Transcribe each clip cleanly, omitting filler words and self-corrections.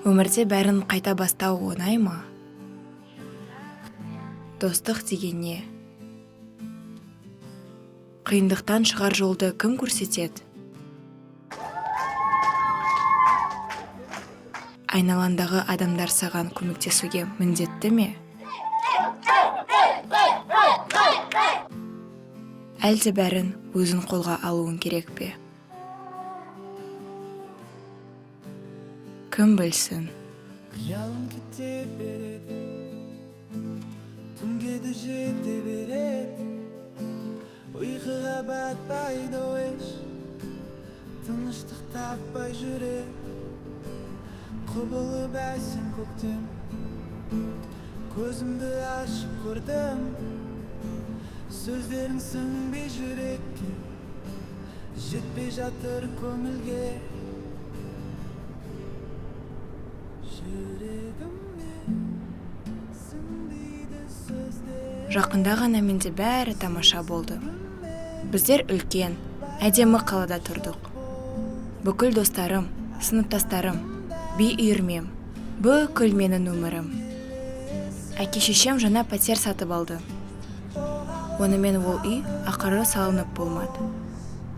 Өмірде бәрін қайта бастау оңай ма? Достық деген не? Қиындықтан шығар жолды кім көрсетеді? Айналандағы адамдар саған көмектесуге міндетті ме? Әлде бәрін өзің қолға алуың керек пе? Кім білсін? Қиялым кете береді, түнге де жете береді, ұйқыға батпайды еш, тыныштық таппай жүреді, құбылып әсем көктем, көзімді ашып көрдім, сөздерің сіңбей жүрекке, жетпей жатыр көңілге. Жақында ғана менде бәрі тамаша болды. Біздер үлкен, әдемі қалада тұрдық. Бүкіл достарым, сыныптастарым, би үйірмем, бүкіл менің өмірім. Әке-шешем жаңа пәтер сатып алды. Онымен ол үй ақыры салынып болмады.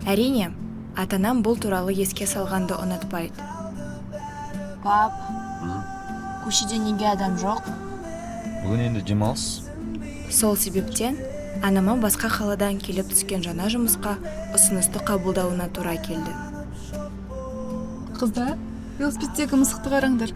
Әрине, атанам бұл туралы еске салғанды ұнатпайды. Пап, көшеде неге адам жоқ? Бүгін енді демалыс. Сол себептен анама басқа қаладан келіп түскен жаңа жұмысқа ұсынысты қабылдауына тура келді. Қыздар, велосипедтегі мысықты қараңдар.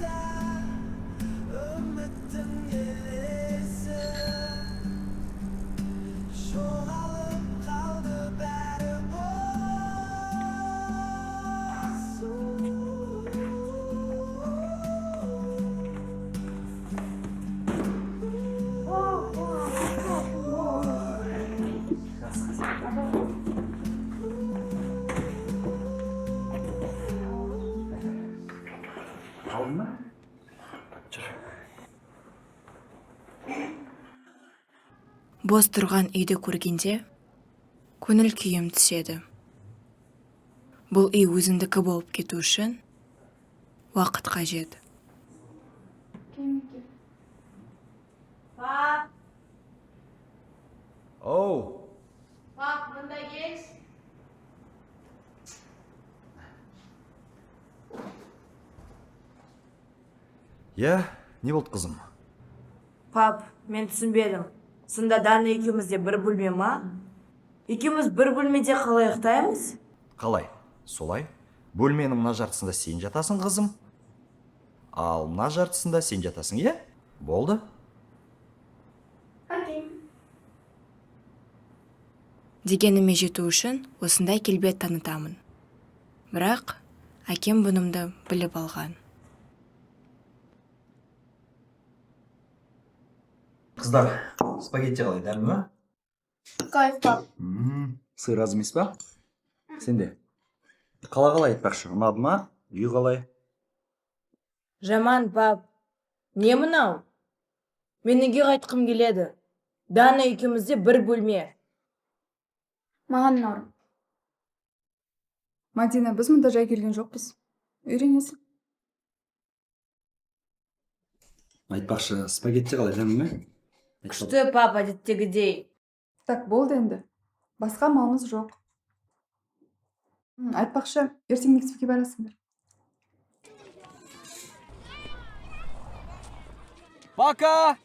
Бос тұрған үйді көргенде көңіл күйім түседі. Бұл үй өзіндікі болып кету үшін уақыт қажет. Пап! Оу! Пап, мұнда кел. Не болды қызым? Пап, мен түсінбедім. Сында Дана екеумізде бір бөлме ма? Екеуміз бір бөлмеде қалай ұйықтаймыз? Қалай? Солай? Бөлменің мына жартысында сен жатасың, қызым. Ал мына жартысында сен жатасың, е? Болды? Дегеніме жету үшін осындай келбет танытамын. Бірақ әкем бұнымды біліп алған. Қыздар, спагетти қалай, дәмді ма? Кайф, пап. Сыр аз емес па? Сенде? Қала қалай айтпақшы, ұнады ма? Үй қалай? Жаман, пап. Не мынау? Мен үйге қайтқым келеді. Дана екеумізде бір бөлме. Маған норм. Мадина, біз мұнда жай келген жоқпыз. Үйренесің. Айтпақшы, спагетти қалай, дәмді ме? Күшті, пап, әдеттегідей. Так, болды енді. Басқа малымыз жоқ. Айтпақшы, ертең мектепке барасыңдар. Пока!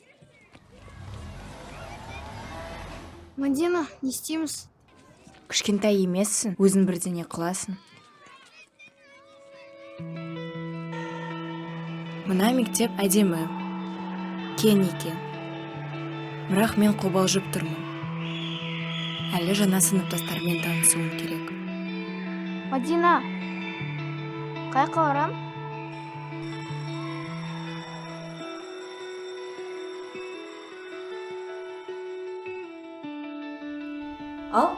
Мадина, не істейміз? Кішкентай емессің, өзін бірдеңе қыласың. Мына мектеп әдемі, кен екен. Бірақ мен қобалжып тұрмын. Әлі жаңа сыныптастармен танысуым керек. Мадина, қайқа барам? Ал,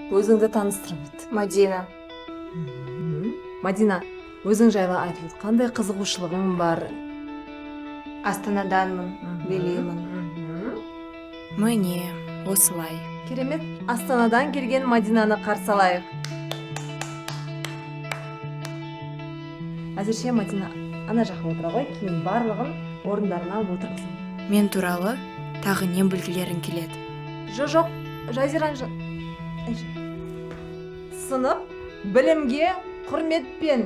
өзіңді таныстырып. Мадина. Мадина, өзің жайлы айтып, қандай қызығушылығың бар? Астанаданмын, билеймін. Міне, осылай. Керемет, Астанадан келген Мадинаны қарсы алайық. Әзірше Мадина ана жаққа отыра ғой, кейін барлығын орындарына алып отырғызам. Мен туралы тағы не білгілерің келеді? Жоқ, Жазиран сынып білімге құрметпен.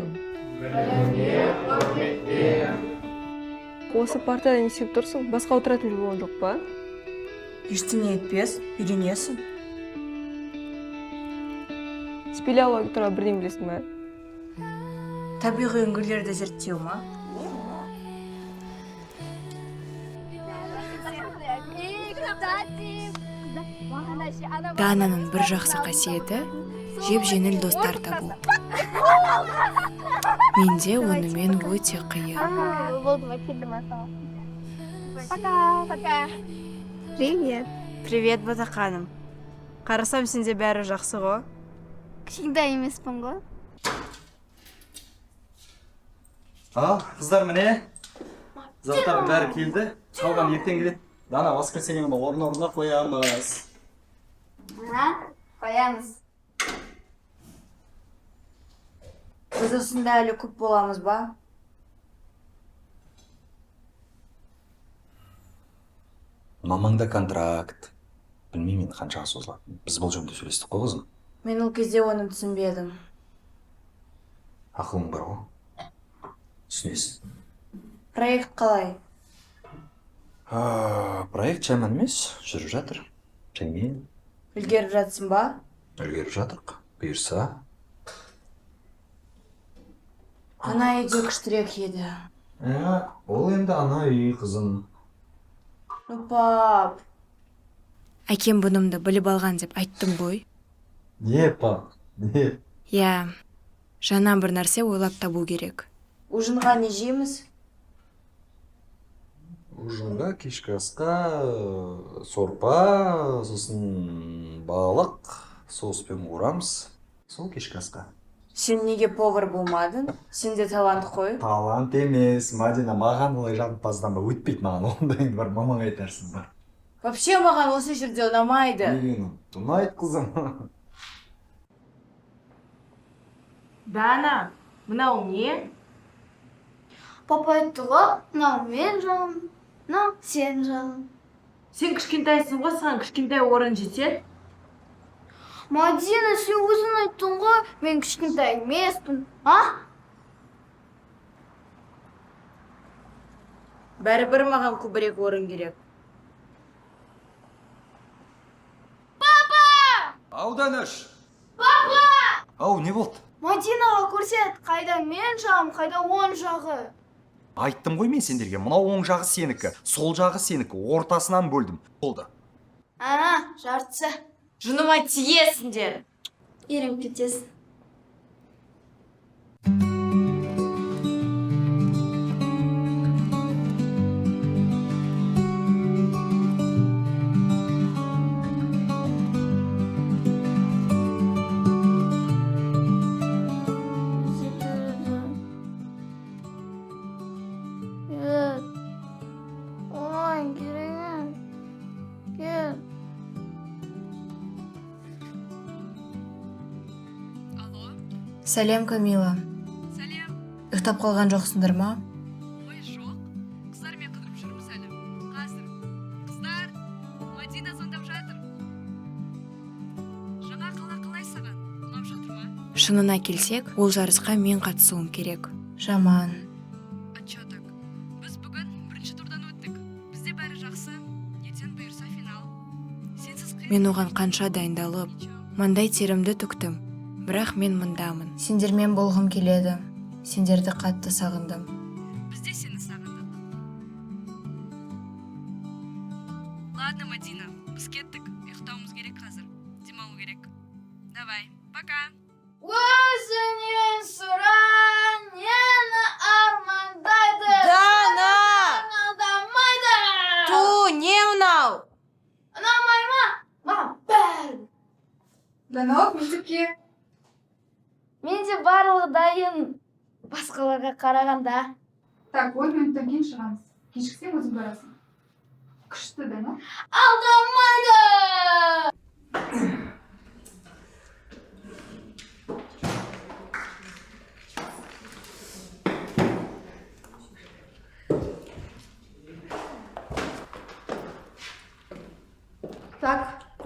Осы партияда не істеп тұрсың? Басқа отыратын жол болған жоқ па? Ештеңе етпес, үйренесің. Спелеология туралы бірден білесің бе? Табиғи үңгірлерді зерттеу ма? Дананың бір жақсы қасиеті жеп жеңіл достар табу. Менде онымен өте қиын. Привет. Привет, Батақаным. Қарасам сенде бәрі жақсы ғой. Кішкентай емеспін ғой. Ал, қыздар міне. Заттардың бәрі келді. Қалған ертең келеді. Дана, воскресеньені орнына қоямыз. Қоямыз. Біз осында әлі көп боламыз ба? Мамаңда контракт. Білмеймін қаншаға созылады. Біз бұл жөнінде сөйлестік қой қызым. Мен ол кезде оны түсінбедім. Ақылың бар ғой. Түсінесің. Проект қалай? Проект жаман емес, жүріп жатыр. Және Үлгеріп жатсың ба? үлгеріп жатырық. Бұйырса. Ана үйде күштірек еді. Ол енді ана үй қызым. Пап, Әкем бұнымды біліп алған деп айттым ғой. Не, пап, не? Я, жаңа бір нәрсе ойлап табу керек. ужинға не жейміз? Ужинға кешкі асқа сорпа, сосын балық, соуспен қуырамыз. Сол кешкі асқа. Сен неге повар болмадың? Сенде талант қой. Талант емес, Мадина, маған олай жағымпазданба, өтпейді маған, ондай бар, мамаң айтарсың бар. Вообще маған осы жерде ұнамайды. Ұнайды қызым. Дана, мынау не? Папа айтты ғой, мынау мен жағым, мынау сен жағым. Сен кішкентайсың ғой, саған кішкентай орын жетеді. Мадина, сен өзің айттың ғой, мен кішкентай емеспін, Бәрібір маған көбірек орын керек. Ау, Даныш! Папа! Ау, не болды? Мадинаға көрсет, қайда мен жағым, қайда он жағы. Айттым ғой мен сендерге, мынау оң жағы сенікі, сол жағы сенікі, ортасынан бөлдім. Болды. Жартысы. Жыныма тиесіңдер. Ерім кетесің. Сәлем, Камила. Сәлем. Ұйықтап қалған жоқсыңдар ма? Ой, жоқ. Қыздармен қыдырып жүрміз әлі. Қазір. Қыздар, Мадина звондап жатыр. Жаңа қала қалай саған? Ұнап жатыр ма? Шынына келсек, ол жарысқа мен қатысуым керек. Жаман. А чё так? Біз бүгін бірінші турдан өттік. Бізде бәрі жақсы. Ертең бұйырса финал. Сенсіз қиын. Мен оған қанша дайындалып, маңдай терімді түктім. Бірақ мен мұндамын. Сендермен болғым келеді. Сендерді қатты сағындым. Біз де сені сағындық. Ладно, Мадина, біз кеттік. Ұйықтауымыз керек қазір. Демалу керек. Давай, пока. Өзінен сұра, нені армандайды. Дана! Алдамайды. Не мынау? Ұнамай ма? Маған бәрі. Дана, мектепке. Менде барлығы дайын. Басқаларға қарағанда. Так, 10 минуттан кейін шығамыз. Кешіксең өзің барасың. Күшті, Дана. Алдамайды.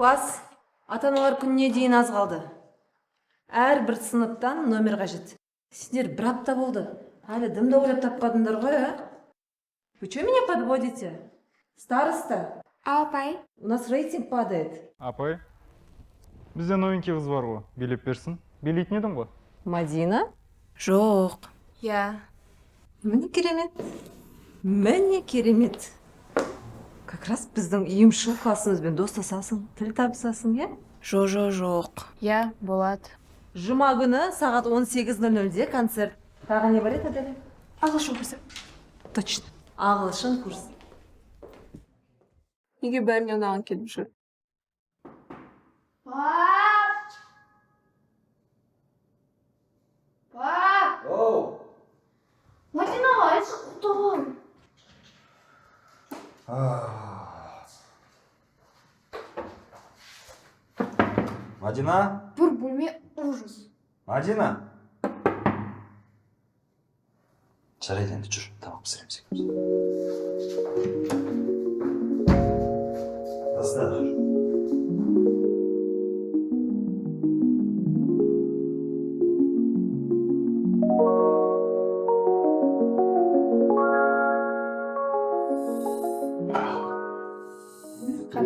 класс, ата-аналар күніне дейін аз қалды. Әр бір сыныптан номер қажет. Сендер бір апта болды. Әлі дымды ойлап таппадыңдар ғой, а? Вы что меня подводите? Староста, Апай. у нас рейтинг падает. Апай, бізде новенький қыз бар ғой, билеп берсін. Билейтін едің ғой. Мадина? Жоқ. Я. Міне керемет. Міне керемет. Как раз біздің ұйымшыл классымызбен достасасың, тіл табысасың, е? Жоқ. Я, болады. Жұма күні сағат 18:00-де концерт. Тағы не бар еді, Аделя? Ағылшын курсы. Точно. Ағылшын курсы. Неге бәріне ұнаған келіп жүр? Пап! Пап! Оу. Мадинаға айтшы құттығым. Мадина? Бір бөлме ужас. Мадина? Жарайды енді жүр, тамақ пісіреміз. Тастар.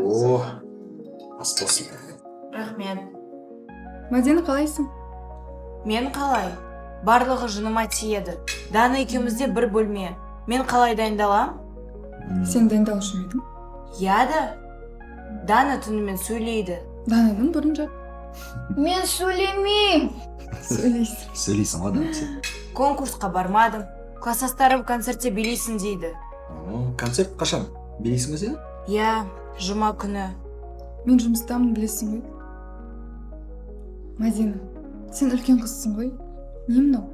О, ас болсын. Рахмет. Мадина, қалайсың? Мен қалай? Барлығы жыныма тиеді. Дана екеумізде бір бөлме. Мен қалай дайындалам? Сен дайындалушы ма едің? Яда. Дана түнімен сөйлейді. Данадан бұрын жап. Мен сөйлемеймін. Сөйлейсің. Сөйлейсің ғой да сен. Конкурсқа бармадым. Класстастарым концертте билейсің дейді. Концерт қашан? Билейсің бе сен? Я, жұма күні. Мен жұмыстамын, білесің ғой. Мадина, сен үлкен қызсың ғой. Не мынау?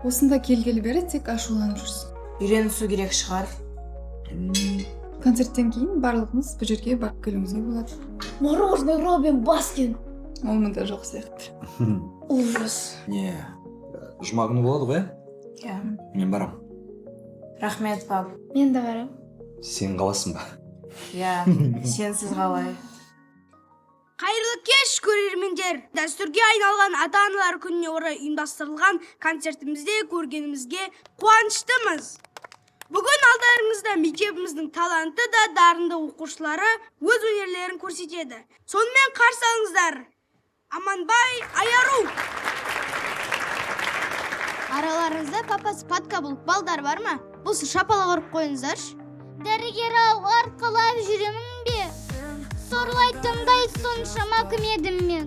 Осында келгелі бері тек ашуланып жүрсің. Үйренісу керек шығар. Концерттен кейін барлығымыз бұл жерге барып келуімізге болады. Мороженое Робин Баскин. Ол мұнда жоқ сияқты. Ужас. Не, жұма күні болады ғой? Я. Мен барам. Рахмет, пап. Мен де барам. Сен қаласың ба? Я, сенсіз қалай. Қайырлы кеш, көрермендер! Дәстүрге айналған ата-аналар күніне орай ұйымдастырылған концертімізде көргенімізге қуаныштымыз. Бүгін алдарыңызда мектебіміздің талантты да дарынды оқушылары өз өнерлерін көрсетеді. Сонымен қарсы алыңыздар. Аманбай Аяру! Араларыңызда папасы патка болып балдар бар ма? Болса шапалақ ұрып қойыңыздаршы. Дәрігер ау, арқалап жүремін бе? Сорлайтындай соншама кім едім мен?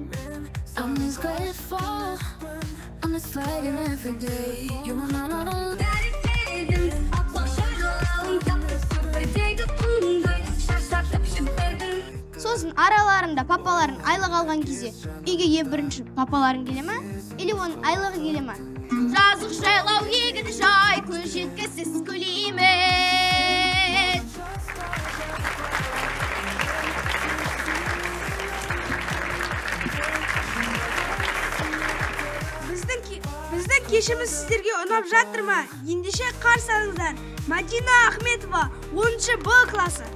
Сосын араларында папаларын айлық алған кезде үйге бірінші папаларын келе ма? Или оның айлығы келе ма? Жазық жайлау егін жай, көз жеткісіз көлемет. Біздің кешіміз сіздерге ұнап жатыр ма? Ендеше қарсы алыңыздар. Мадина Ахметова, 10-шы Б класы.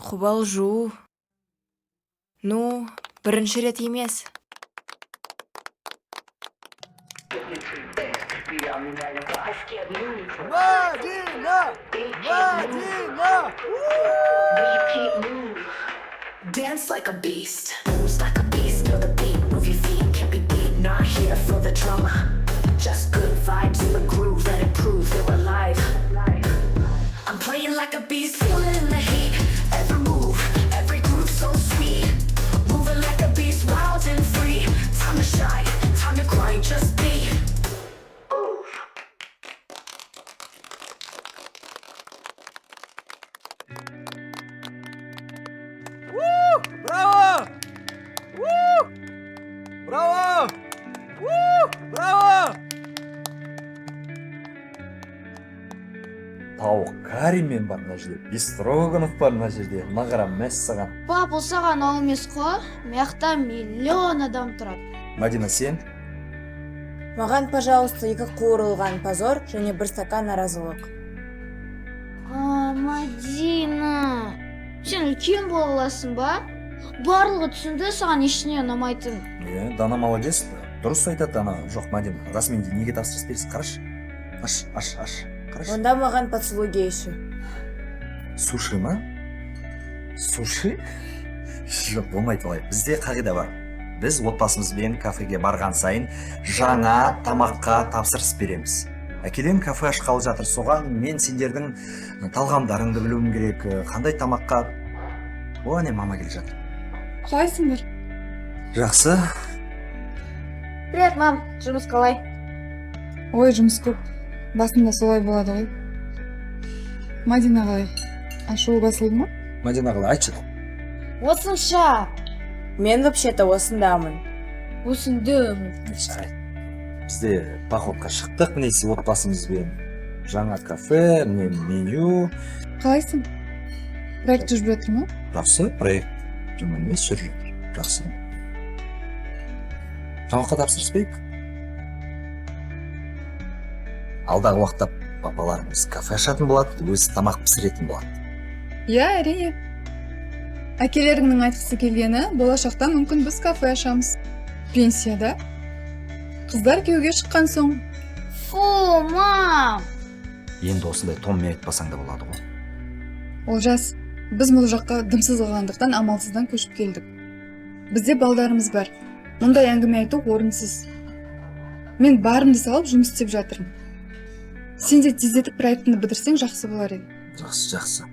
Қобалжу. Ну, бірінші рет емес. Мадина! Мадина! Dance like a beast, moves like a beast, feel the beat, move your feet, can't be beat, not here for the drama, just good vibes in the groove, let it prove you're alive. I'm playing like a beast, feeling the heat, every move, every groove so sweet, moving like a beast, wild and free, time to shine, time to grind, just be. Браво! Браво! Браво! Тауық Каримен бар мына жерде, Бестроганов бар мына жерде, мағарам мәссаған. Пап, ол саған ал емес қой. Мияқта миллион адам тұрады. Мадина, сен? Маған, пожалуйста, 2 қуырылған позор және 1 стакан наразылық. Мадина, сен үлкен бола аласың ба? Барлығы түсінді саған ештеңе ұнамайтын. Дана молодец. Дұрыс айтады Дана. Жоқ, Мадина, расымен де неге тапсырыс бересің? Қарашы. Аш. Қарашы. Онда маған поцелуй дейші. Суши ма? Суши? Жоқ, болмайды олай. Бізде қағида бар. Біз отбасымызбен кафеге барған сайын жаңа тамаққа тапсырыс береміз. Әкеден кафе ашқалы жатыр, соған мен сендердің талғамдарыңды білуім керек, қандай тамаққа. О, не мама келе жатыр. Қалайсыңдар? Жақсы. Привет, мам. Жұмыс қалай? Ой, жұмыс көп. Басында солай болады ғой. Мадина қалай? Ашуы басылды ма? Мадина қалай, айтшы. Осынша. Мен вообще-то осындамын. Бізде походқа шықтық, мінесі отбасымызбен. Жаңа кафе, меню. Қалайсың? Проект жүріп жатыр ма? Жақсы, проект. Жаман емес, жүріп жатыр. Жақсы. Тамаққа тапсырыс берейік. Алдағы уақытта папаларымыз кафе ашатын болады, өзі тамақ пісіретін болады. Иә, әрине. Әкелеріңнің айтқысы келгені, болашақта мүмкін біз кафе ашамыз. Пенсияда. Қыздар күйеуге шыққан соң. Фу, мам! Енді осындай томмен айтпасаң да болады ғой. Олжас, біз бұл жаққа дымсыз қалғандықтан амалсыздан көшіп келдік. Бізде балдарымыз бар. Мұндай әңгіме айту орынсыз. Мен барымды салып жұмыс істеп жатырмын. Сен де тездетіп проектіңді бітірсең жақсы болар еді. Жақсы.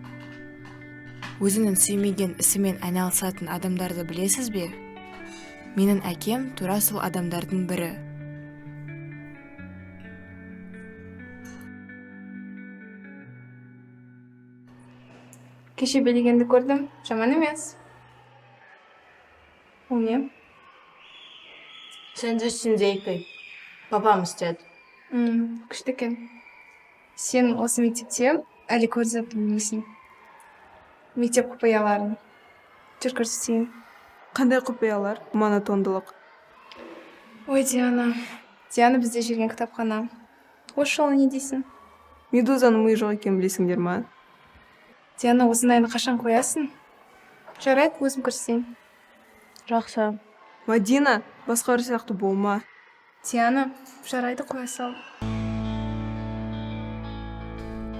Өзінің сүймеген ісімен айналысатын адамдарды білесіз бе? Менің әкем тура сол адамдардың бірі. Кеше билегенді көрдім, жаман емес. Ол не? Сен жүрсің дейпей. Папам істеді. Күшті екен. Сен осы мектепте әлі көрсетіп білмейсің. Мектеп құпияларын. Жүр көрсетейін. Қандай құпиялар? Монотондылық. Ой, Диана. Диана бізде жүрген кітапхана. Осы жолы не дейсің? Медузаның миы жоқ екен білесіңдер ма? Диана, осындайны қашан қоясың? Жарайды, өзім көрсетейін. Жақсы. Мадина, басқа бір сияқты болма. Диана, жарайды қоя сал.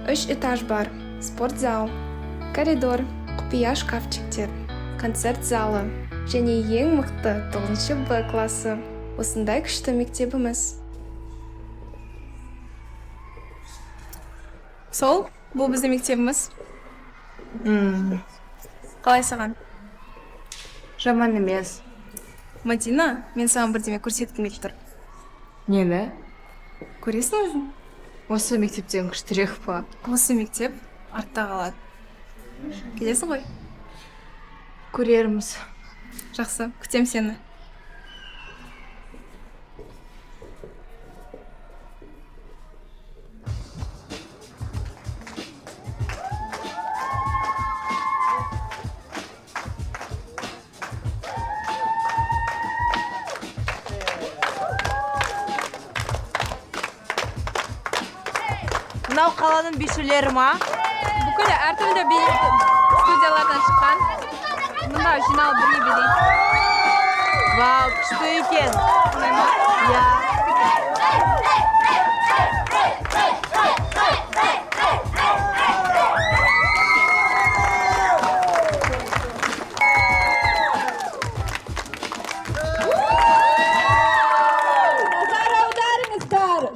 3 этаж бар. Спортзал, коридор, құпия шкафчиктер, концерт залы және ең мықты 9 Б класы. Осындай күшті мектебіміз. Сол, бұл біздің мектебіміз. Қалай саған? Жаман емес. Мадина, мен саған бірдеме көрсеткім келіп тұр. Нені? Көресің өзің? Осы мектептен күштірек па? Осы мектеп артта қалады. Келесің ғой? Көрерміз. Жақсы, күтем сені. Мынау қаланың бишілері ма? Бүкіл әртүрлі студиялардан шыққан. Мұнда жиналып бірге билейді. Вау, күшті екен. Я.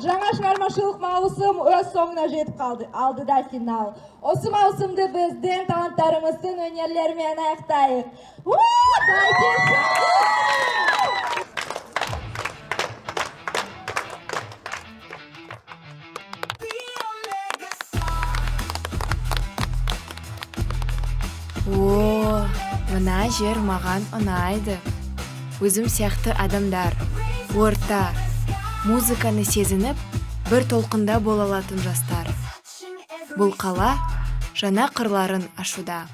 Жаңа шығармашылық маусым өз соңына жетіп қалды. Алдыда финал. Осы маусымды біздің таланттарымыздың өнерлерімен аяқтайық. О, мына жер маған ұнайды. Өзім сияқты адамдар, орта, музыканы сезініп, бір толқында бола алатын жастар. Бұл қала жаңа қырларын ашуда.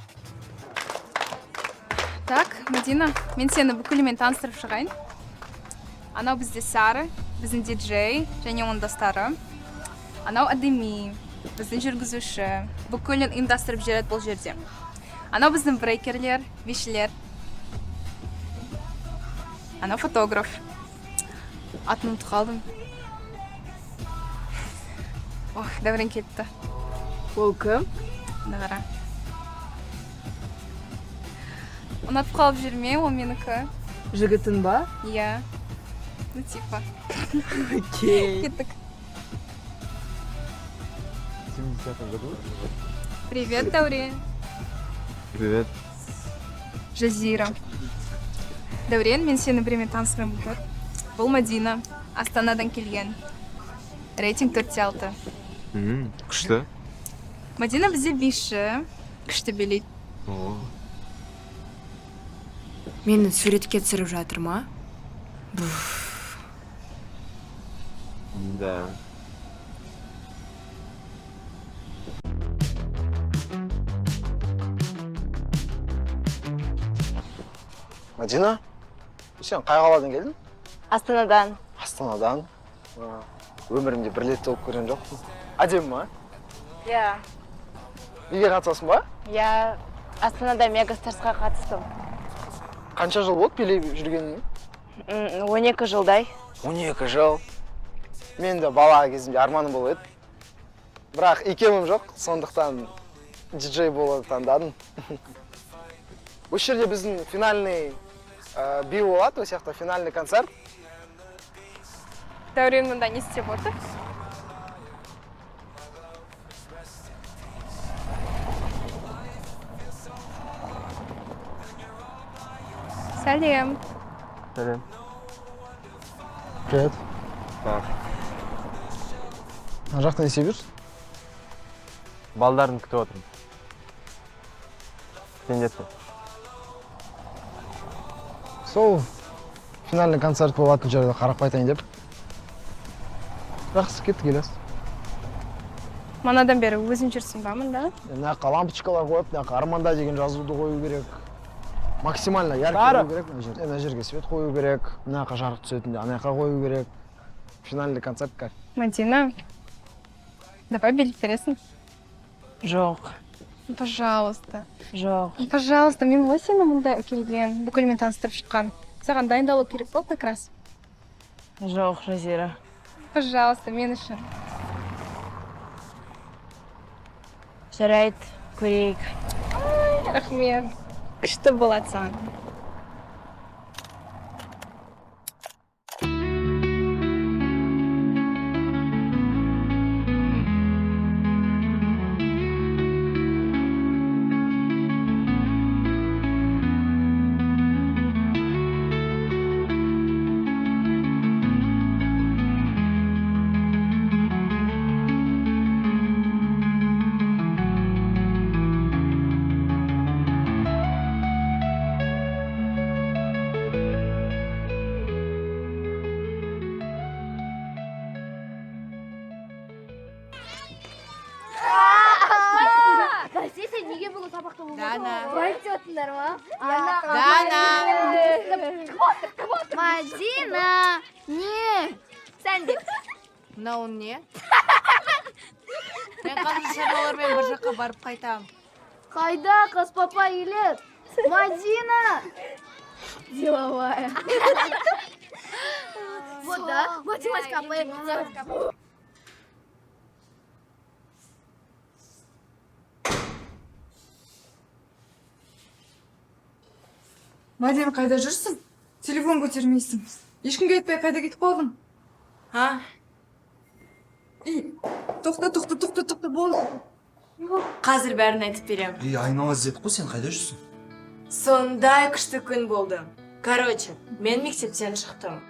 Так, Мадина, мен сені бүкілімен таныстырып шығайын. Анау бізде Сары, біздің диджей және оның достары. Анау Адеми, біздің жүргізуші бүкілін ұйымдастырып жүреді бұл жерде. Анау біздің брейкерлер, бишілер. Анау фотограф. Атын ұмытып қалдым. Ох, дәурен кетті. Ол кім? Дағара. Ұнатып қалып жүрме, ол менікі. Жігітің ба? Иә. Ну, типа. Окей. Кеттік. 70-м году? Привет, Дәурен. Привет. Жазира. Дәурен, мен сені біреумен таныстырайын бұл. Бұл Мадина, Астанадан келген. Рейтинг 4-6. Күшті. Мадина бізде биші, күшті билейді. Мені суретке түсіріп жатыр ма? Да. Мадина, сен қай қаладан келдің? Астанадан. Астанадан. Өмірімде бір рет болып көрген жоқпын. Әдемі ма? Иә. Неге қатысасың ба? Иә. Астанада Мегастарсқа қатыстым. Қанша жыл болды билеп жүргеніңе? 12 жылдай. 12 жыл. Мен де бала кезімде арманым болып еді. Бірақ икемім жоқ, сондықтан диджей болуды таңдадым. Осы жерде біздің финальный би болады, осы жақта финальный концерт. Дәурен мұнда не істеп отыр? Сәлем. Сәлем. Привет. Так. Ана жақта не істеп жүрсің? Балдарын күтіп отырмын. Сен жетсің. Сол финальный концерт болатын жерде қарап қайтайын деп. Жақсы кетті келесіз. Манадан бері өзің жүрсің ба мұнда? Мына жаққа лампочкалар қойып, мына жаққа арманда деген жазуды қою керек. Максимально яркий қою керек мына жерде. Мына жерге свет қою керек. Мына жаққа жарық түсетінде ана жаққа қою керек. Финальный концерт как? Мадина, давай билет бересің? Жоқ. Пожалуйста. Жоқ. Пожалуйста, мен ғой сені мұнда келген, бүкілмен таныстырып шыққан. Саған дайындалу керек болды как раз. Жоқ, Жазира. Пожалуйста, мен үшін. Жарайды, көрейік. Рахмет. Күшті болады саған. Сен неге бұл сабақта болмадың? Дана. Полиция отындар ма? Дана. Мадина. Не? Сән деп. Мынауың не? Мен қазір шаруалармен бір жаққа барып қайтам. Қайда қыз папа келеді? Мадина. Деловая. Вот да, математика апай. Мадина, қайда жүрсің? Телефон көтермейсің. Ешкімге айтпай қайда кетіп қалдың? Ha? Тоқта, болды. Қазір бәрін айтып берем. Айнала іздедік қой, сен қайда жүрсің? Сондай күшті күн болды. Короче, мен мектептен шықтым.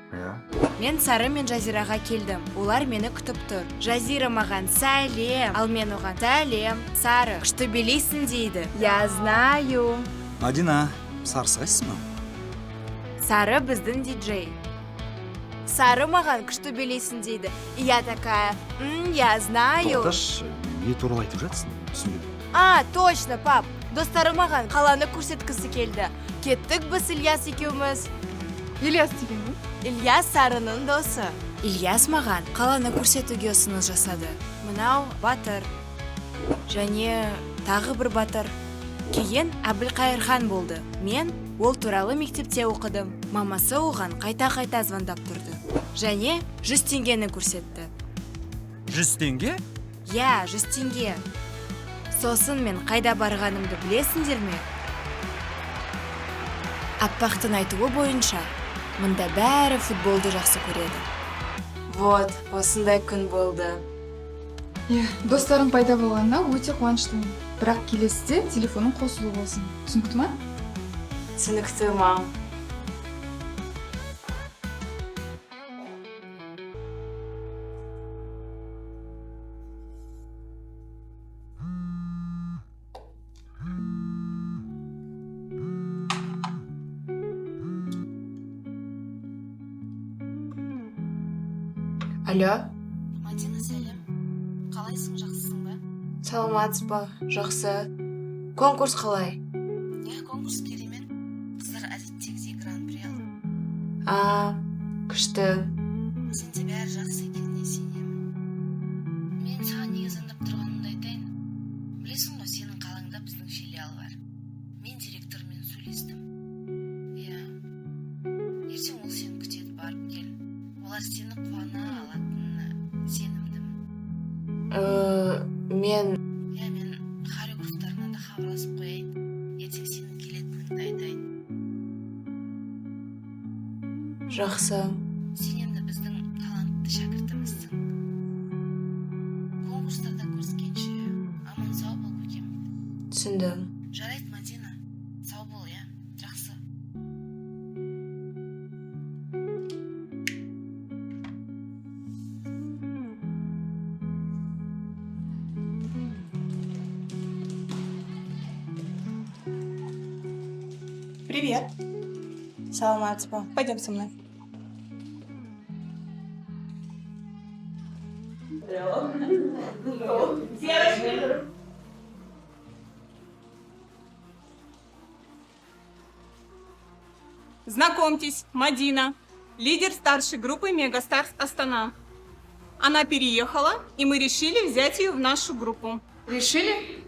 Мен Сары мен Жазираға келдім. Олар мені күтіп тұр. Жазира маған сәлем, ал мен оған сәлем. Сары, күшті билейсің дейді. Я знаю. Мадина, Сарсы қайсың ба? Сары біздің диджей. Сары маған күшті билейсің дейді. Я такая, я знаю. Тоқташ, не туралы айтып жатсың? Түсінбедім. Точно, пап. Достары маған қаланы көрсеткісі келді. Кеттік біз Ильяс екеуміз. Ильяс деген бе? Ильяс Сарының досы. Ильяс маған қаланы көрсетуге ұсыныс жасады. Мынау Батыр. және тағы бір батыр. Кейін Әбілқайыр хан болды. Мен ол туралы мектепте оқыдым. Мамасы оған қайта-қайта звондап тұрды. Және 100 теңгені көрсетті. 100 теңге? Я, 100 теңге. Сосын мен қайда барғанымды білесіңдер ме? Аппақтың айтуы бойынша, мұнда бәрі футболды жақсы көреді. Вот, осындай күн болды. Достарым пайда болғанына өте қуаныштымын. Бірақ келесіде телефоның қосулы болсын. Түсінікті ма? Түсінікті, мам. Алло? Мадина, сәлем. Қалайсың, жақсысың ба? Саламатсыз ба? Жақсы. Конкурс қалай? Конкурс керемет. Қыздар әдеттегідей гран-при алды. Күшті. Сенде бәрі жақсы екеніне сенемін. Мен саған неге звондап тұрғанымды айтайын. Білесің ғой, сенің қалаңда біздің филиал бар. Мен директормен сөйлестім. Ертең ол сені күтеді, барып кел. Олар сені қуана алатынына сенімдімін. Мен хореографтарына да хабарласып қояйын. Ертең сенің келетініңді айтайын. жақсы. Сен енді біздің талантты шәкіртімізсің. Конкурстарда көріскенше аман сау бол, көкем. Түсіндім. Жарайды, Мадина. Сау бол, я. Жақсы. Привет. Саламатсыз ба? Пойдем со мной. Знакомьтесь, Мадина, лидер старшей группы Мегастарс Астана. Она переехала, и мы решили взять ее в нашу группу. Решили?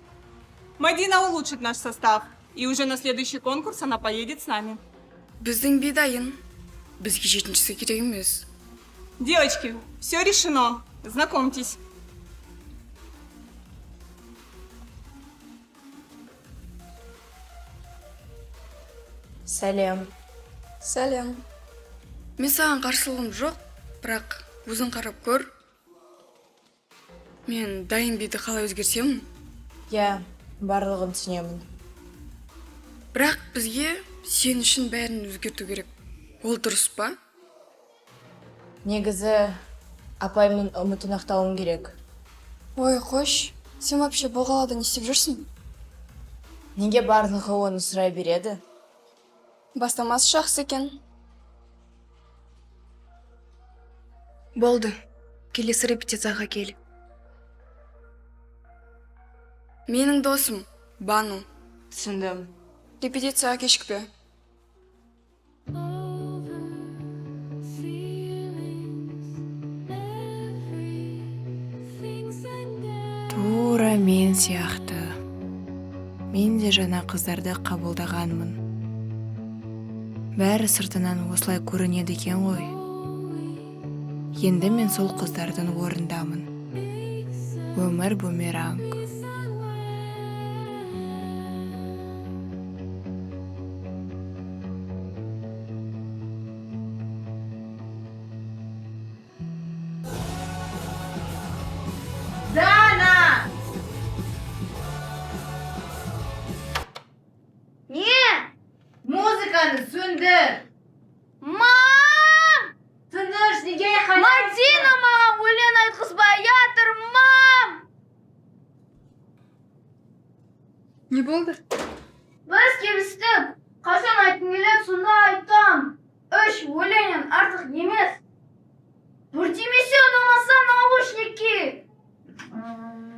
Мадина улучшит наш состав, и уже на следующий конкурс она поедет с нами. Біздің бидайын. Бізге жетіншісі керек емес. Девочки, все решено. Знакомьтесь. Сәлем. Сәлем. Мен саған қарсылығым жоқ, бірақ өзің қарап көр. Мен дайын биді қалай өзгерсем? Барлығын түсінемін. Бірақ бізге сен үшін бәрін өзгерту керек. Ол дұрыс па? Негізі, апаймның үмітін ақтауым керек. Ой, қош, сен вообще бұл қалада не істеп жүрсің? Неге барлығы оны сұрай береді? Бастамасы жақсы екен. Болды, келесі репетицияға кел. Менің досым, Бану. Түсіндім. Репетицияға кешікпе. Тура мен сияқты. Мен де жаңа қыздарды қабылдағанмын. Бәрі сыртынан осылай көрінеді екен ғой. Енді мен сол қыздардың орындамын. Өмір бумеранг. Дана! Не? Музыканы сөндір. Мам! Тыныш, неге айқайлайсың? Мадина маған өлең айтқызбай жатыр, мам! Не болды? Біз келістік. Қашан айтқың келеді, сонда айтам. 3 өлеңнен артық емес. Бірдемесе ұнамаса наушники.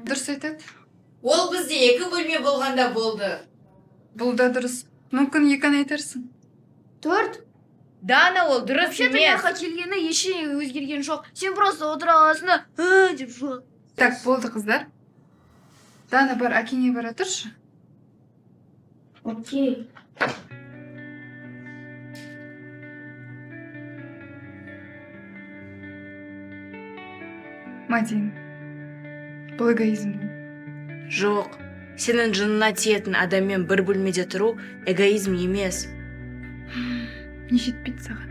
Дұрыс айтады. Ол бізде 2 бөлме болғанда болды. Бұл да дұрыс. Мүмкін 2 айтарсың. 4. Дана, ол дұрыс Вообще-то емес. жаққа келгені ештеңе өзгерген жоқ. Сен просто отыра аласың да деп жылап. Так, болды қыздар. Дана, бар, әкеңе бара тұршы. Окей. Мадин, бұл эгоизм. Жоқ, сенің жынына тиетін адаммен бір бөлмеде тұру эгоизм емес. Не жетпейді саған?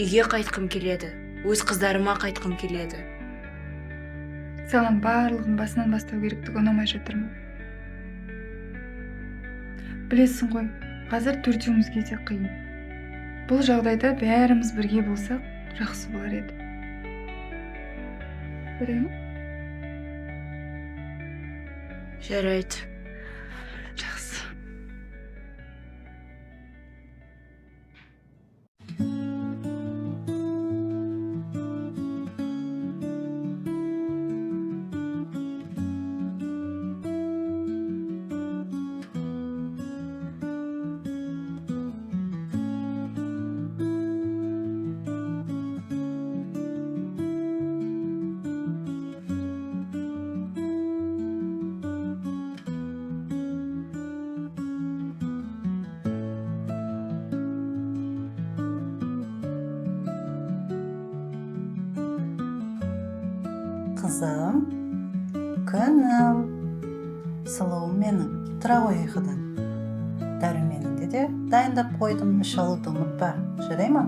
Үйге қайтқым келеді, өз қыздарыма қайтқым келеді. Саған барлығын басынан бастау керектігі ұнамай жатыр ма? Білесің ғой, қазір төртеумізге де қиын. Бұл жағдайда бәріміз бірге болсақ, жақсы болар еді. Білемін? Жарайды. Жақсы. Қызым, күнім, сұлуым менің, тұра ғой ұйқыдан. Дәруменіңді де дайындап қойдым, іш алуды ұмытпа, жарай ма?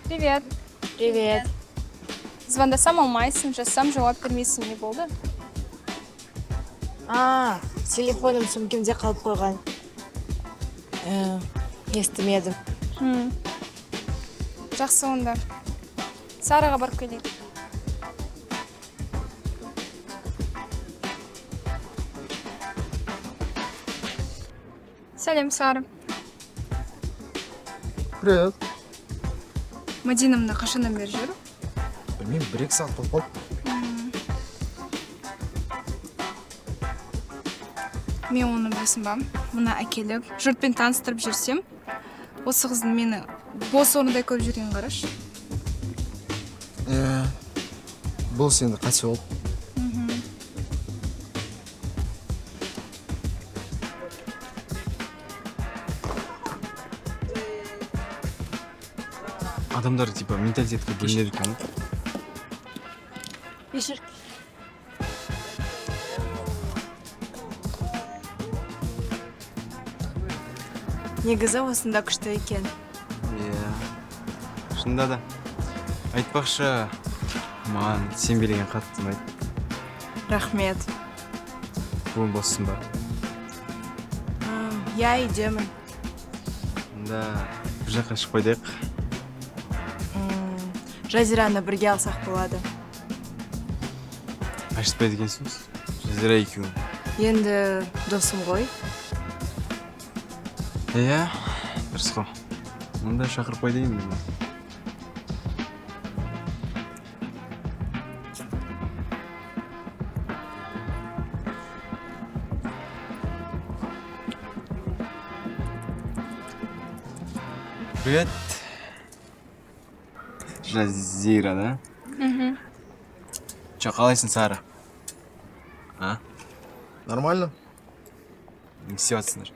Привет. Привет. Звондасам алмайсың, жазсам жауап бермейсің, не болды? Телефоным сөмкемде қалып қойған. Естімедім. Жақсы онда. Сараға барып келейік. Сәлем, Сара. Привет. Мадинамды қашаннан бері жүр? Білмеймін, 1-2 сағат болып қалды. Мен оны білесің ба, мұна әкеліп, жұртпен таныстырып жүрсем, осы қыздың мені бос орындай көріп жүрген қараш. Бұл сенде қате болды. Адамдар типа менталитетке бөлінеді екен. Кешір. Негізі осында күшті екен. Иә. Шында да. Айтпақшы, маған сен берген қатты ұнайды. Рахмет. Бүгін боссын ба? Я үйдемін. Онда бір жаққа шығып қойдайық. Жазираны бірге алсақ болады. Ашытпайды екенсіз? Жазира екеуің. Енді досым ғой. Иә, дұрыс қой. Онда шақырып қойдайын мен. Привет. Жазира, да? Че, қалайсың, Сара? Нормально? Не істеватсыңдар?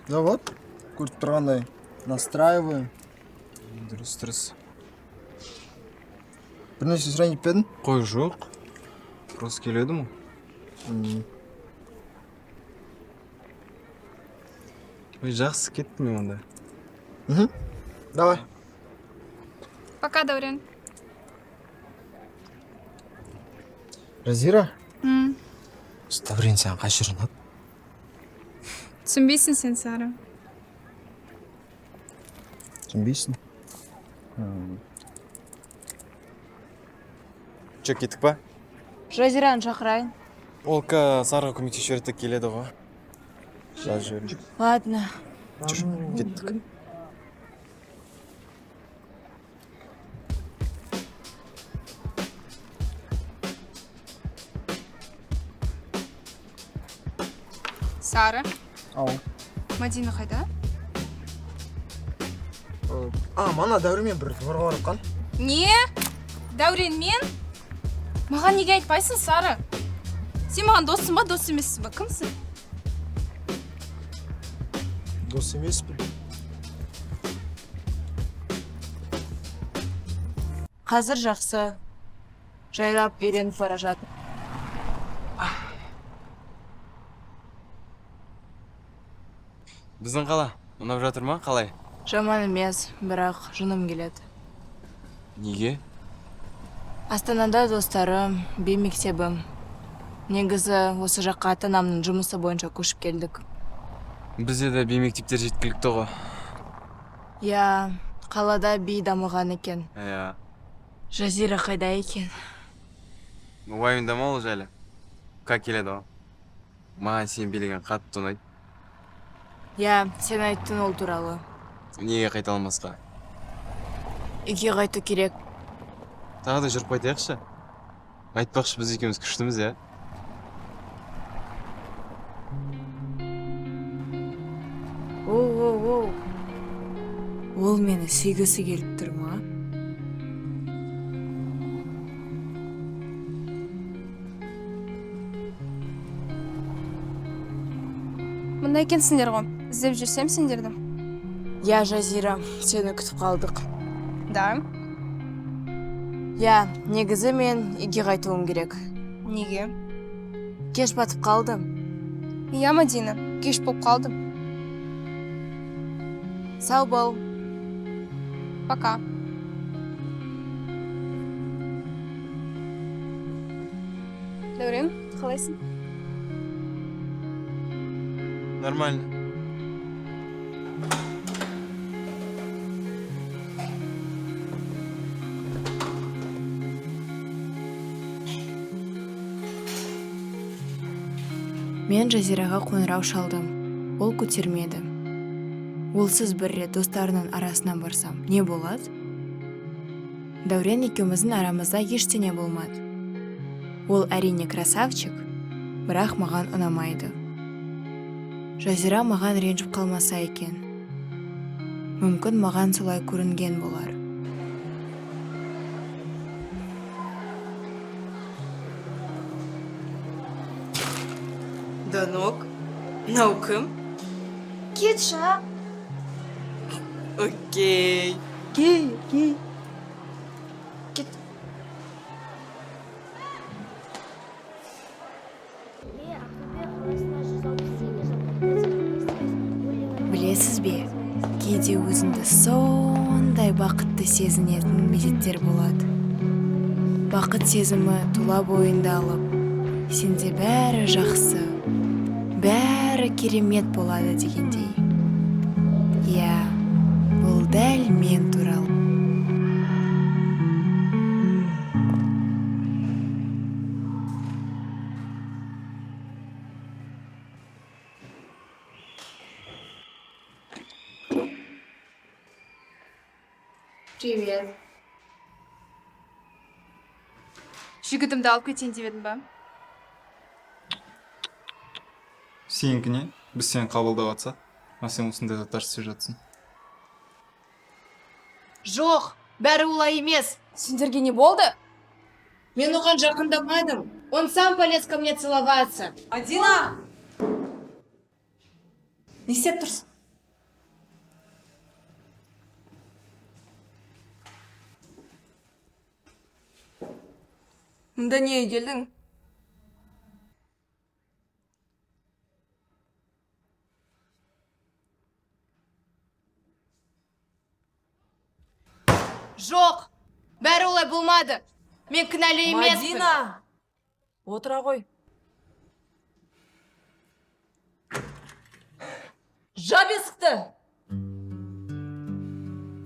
Да вот, көріп тұрғандай, настраиваю. Дұрыс. Бір нәрсе сұрайын деп пе едің? Қой, жоқ. Просто келедім ғой. Ой, жақсы кеттім мен онда. Давай. Пока, Дәурен. Жазира? Дәурен саған қай жері ұнады? Түсінбейсің сен, Сара. Түсінбейсің? Че, кеттік па? Жазираны шақырайын. Олка Сарға көмектесіп жіберді келеді ғой. Жазып жіберейін. Ладно. Жүр, кеттік. Сара, Ау. Мадина қайда? Мана Дәуренмен бір торға барып қан. Не? Дәурен мен? Маған неге айтпайсың, Сара? Сен маған досың ба, дос емессің ба? Кімсің? Дос емеспін. Қазір жақсы. Жайлап үйреніп бара жатыр. Біздің қала, ұнап жатыр ма, қалай? Жаман емес, бірақ жыным келеді. Неге? Астанада достарым, мектебім. Негізі осы жаққа ата-анамның жұмысы бойынша көшіп келдік. Бізде де мектептер жеткілікті ғой. Я, қалада дамыған екен. Иә. Жазира қайда екен? Уайымдама ол жайлы. Как келеді ғой? Маған сен билеген қатты ұнайды. Я, сен айттың ол туралы. Неге қайталамасқа? Үйге қайту керек. Тағы да жүріп қайтайықшы. Айтпақшы біз екеуміз күштіміз, иә? Оу. Ол мені сүйгісі келіп тұр ма? Мұнда екенсіңдер ғой. Іздеп жүрсем сендерді. Я, Жазира, сені күтіп қалдық. Да? Я, негізі мен үйге қайтуым керек. Неге? Кеш батып қалдым. Я, Мадина, кеш болып қалдым. Сау бол. Пока. Дәурен, қалайсың? Нормально. Мен Жазираға қоңырау шалдым. Ол көтермеді. Олсыз бір рет достарының арасынан барсам, не болады? Дәурен екеуміздің арамызда ештеңе болмады. Ол әрине красавчик, бірақ маған ұнамайды. Жазира маған ренжіп қалмаса екен. Мүмкін маған солай көрінген болар. Данок, мынау кім? Кетші, а? Окей. Кей. Кет. Білесіз бе, кейде өзіңді сондай бақытты сезінетін мезеттер болады. Бақыт сезімі тұла бойында алып, сенде бәрі жақсы, бәрі керемет болады дегендей. Я, бұл дәл мен туралы. Привет. Жігітімді алып кетейін деп едің ба? Сенікі не? Біз сені қабылдап атсақ, а сен осындай заттар істеп жатсың. Жоқ, бәрі олай емес. Сендерге не болды? Мен оған жақындамадым. Он сам полез ко мне целоваться. Мадина! Не істеп тұрсың? Мұнда не келдің? Жоқ, бәрі олай болмады. Мен кінәлі емеспін. Мадина! Отыра ғой. Жап есікті!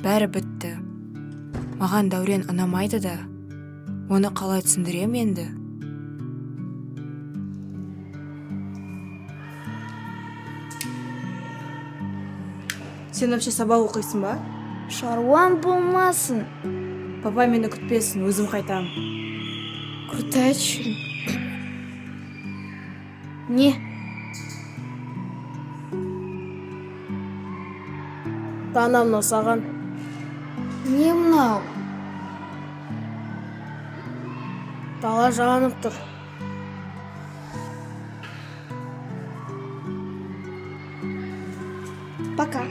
Бәрі бітті. Маған Дәурен ұнамайды да. Оны қалай түсіндірем енді? Сен вообще сабақ оқисың ба? Шаруам болмасын. Папа мені күтпесін, өзім қайтам. Күтәчү. Не? Дана мынау саған. Не мынау? Бала жанып тұр. Пока.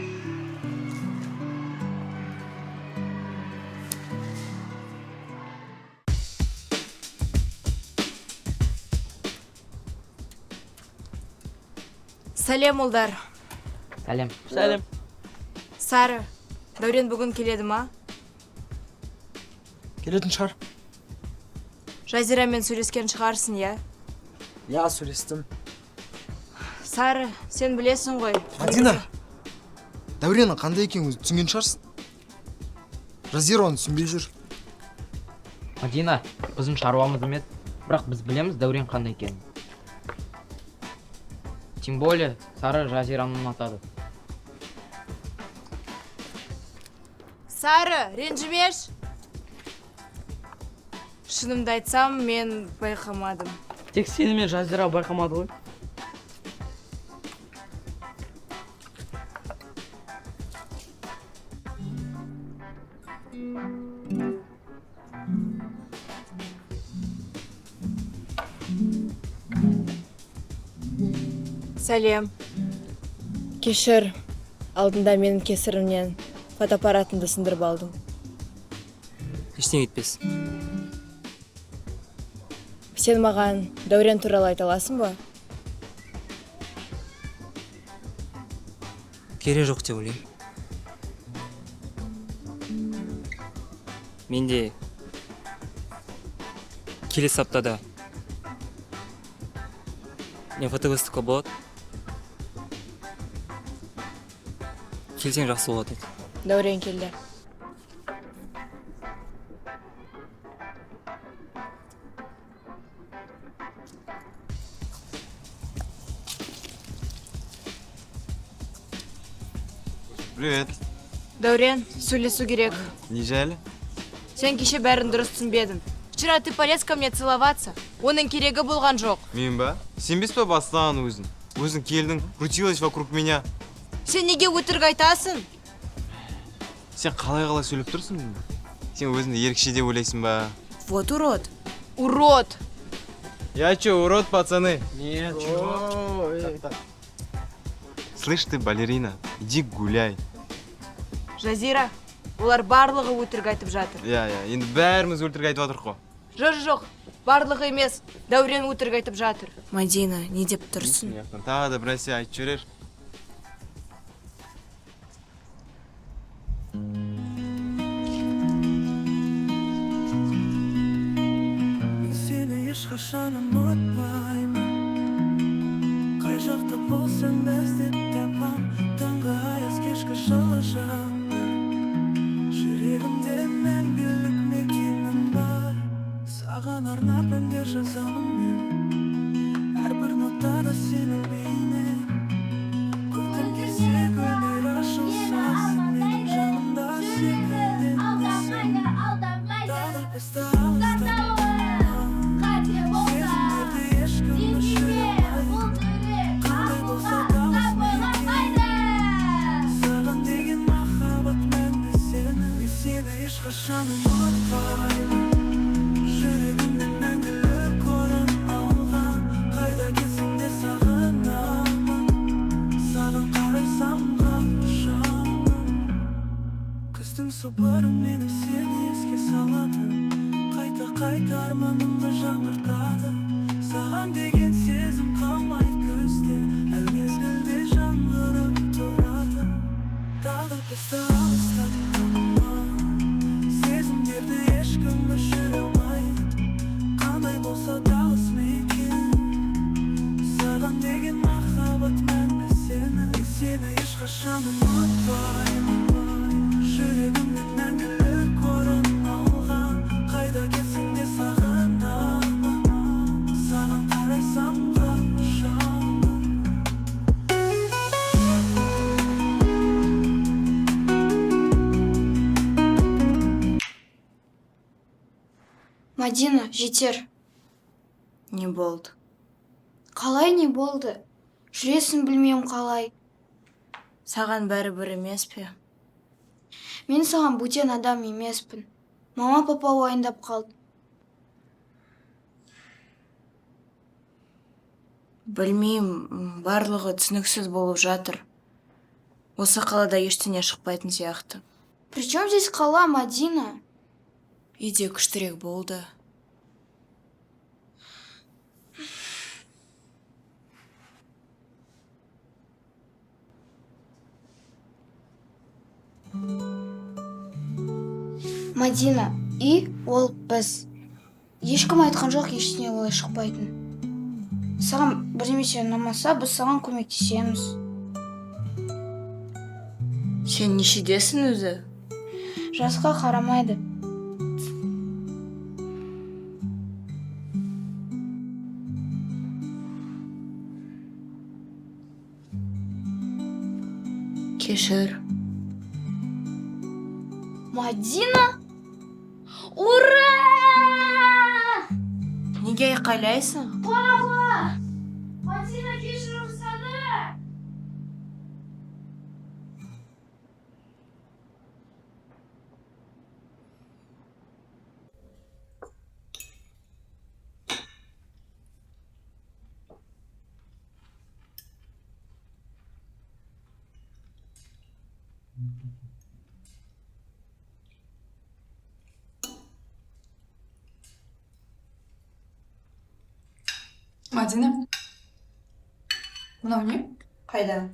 Сәлем ұлдар. Сәлем. Сары, Дәурен бүгін келеді ма? Келетін шығар. Жазирамен сөйлескен шығарсың, я? Я сөйлестім. Сары, сен білесің ғой. Мадина, Дәуреннің қандай екенін өзі түсінген шығарсың. Жазира оны түсінбей жүр. Мадина, біздің шаруамыз емес, бірақ біз білеміз Дәурен қандай екенін. Тем более, Сары Жазираны ұнатады. Сары, ренжімеш. Шынымды айтсам, мен байқамадым. Тек сені мен Жазира байқамады ғой. Сәлем. Кешір, алдында менің кесірімнен фотоаппаратымды сындырып алдым. Ештеңе етпес. Сен маған Дәурен туралы айта аласың ба? Кере жоқ деп ойлаймын. Менде келесі аптада мен фотовыставка болады. Келсең жақсы болады еді. Дәурен келді. Привет. Дәурен, сөйлесу керек. Не жайлы? Сен кеше бәрін дұрыс түсінбедің. Вчера ты полез ко мне целоваться. Оның керегі болған жоқ. Мен ба? Сенбес па бастаған өзің? Өзің келдің, крутилась вокруг меня. Сен неге өтірік айтасың? Сен қалай сөйлеп тұрсың? Сен өзіңді ерекше деп ойлайсың ба? Вот урод. Урод. Я чё, урод, пацаны? Нет, Слышь ты, балерина, иди гуляй. Жазира, олар барлығы өтірік айтып жатыр. Я, енді бәріміз өтірік айтып жатырық қой. Жоқ, барлығы емес. Дәурен өтірік айтып жатыр. Мадина, не деп тұрсың? Тағы да бір нәрсе айтып жүрер. Сені ешқашан ұмытпаймын. Қай жақта болсаң да іздеп табам. Таңғы аяз кешкі жылы жаңбыр. Жүрегімде мәңгілік мекенім бар. Саған арнап әндер жазамын мен. Әрбір нотада сенің бейнең. Көктем келсе гүлдер ашылса, менің жанымда секілден сен. Тағы бізді алыстап сезімдерді ешкім өшіре алмайды. Қандай болса да саған деген махаббат мәңгі сені ешқашан ұмытпаймын. Жүрегімде мәңгілік орын алған. Қайда кетсең де сағынамын. Саған қарай самғап ұшамын. Күздің сыбыры мені сені еске салады. Қайта арманымды жаңғыртады. Саған деген сезім қалмайды көзде. Әр мезгілде жаңғырып тұрады. Тағы бізді алыстап сезімдерді ешкім өшіре алмайды. Қандай болса да алыс мекен. Саған деген махаббат мәңгі сені ешқашан ұмытпаймын. Жүрегімде мәңгілік орын алған. Қайда кетсең де сағынамын. Саған қарай самғап ұшамын. Мадина, жетер. Не болды? Қалай не болды? Жүресің білмем қалай. Саған бәрібір емес пе? Мен саған бөтен адам емеспін. Мама папа уайымдап қалды. Білмеймін, барлығы түсініксіз болып жатыр. Осы қалада ештеңе шықпайтын сияқты. Причем здесь қала, Мадина? Үйде күштірек болды. Мадина, үй ол біз. Ешкім айтқан жоқ ештеңе олай шықпайтын. Саған бірдемесе ұнамаса, біз саған көмектесеміз. Сен нешедесің өзі? Жасқа қарамайды. Кешір. Мадина? Ура! Неге айқайлайсың? Папа! Мадина кешір ұрсады! Мадина, мынау не? Қайда?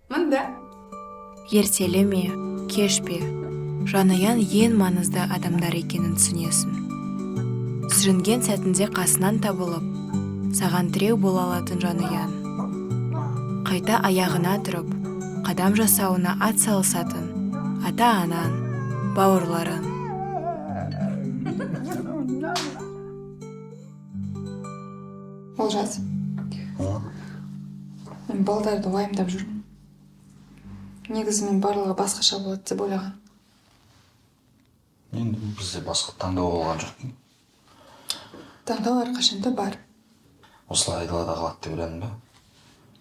Мында. Ертелі ме, кеш пе, жанұяң ең маңызды адамдар екенін түсінесің. Сүрінген сәтінде қасынан табылып, саған тіреу бола алатын жанұяң. Қайта аяғына тұрып, қадам жасауына ат салысатын ата-анаң, бауырларың. Олжас. Мен балдарды уайымдап жүрмін. Негізі мен барлығы басқаша болады деп ойлаған. Енді бізде басқа таңдау болған жоқ. Таңдау әрқашанда бар. Осылай айдалада қалады деп ойладың ба?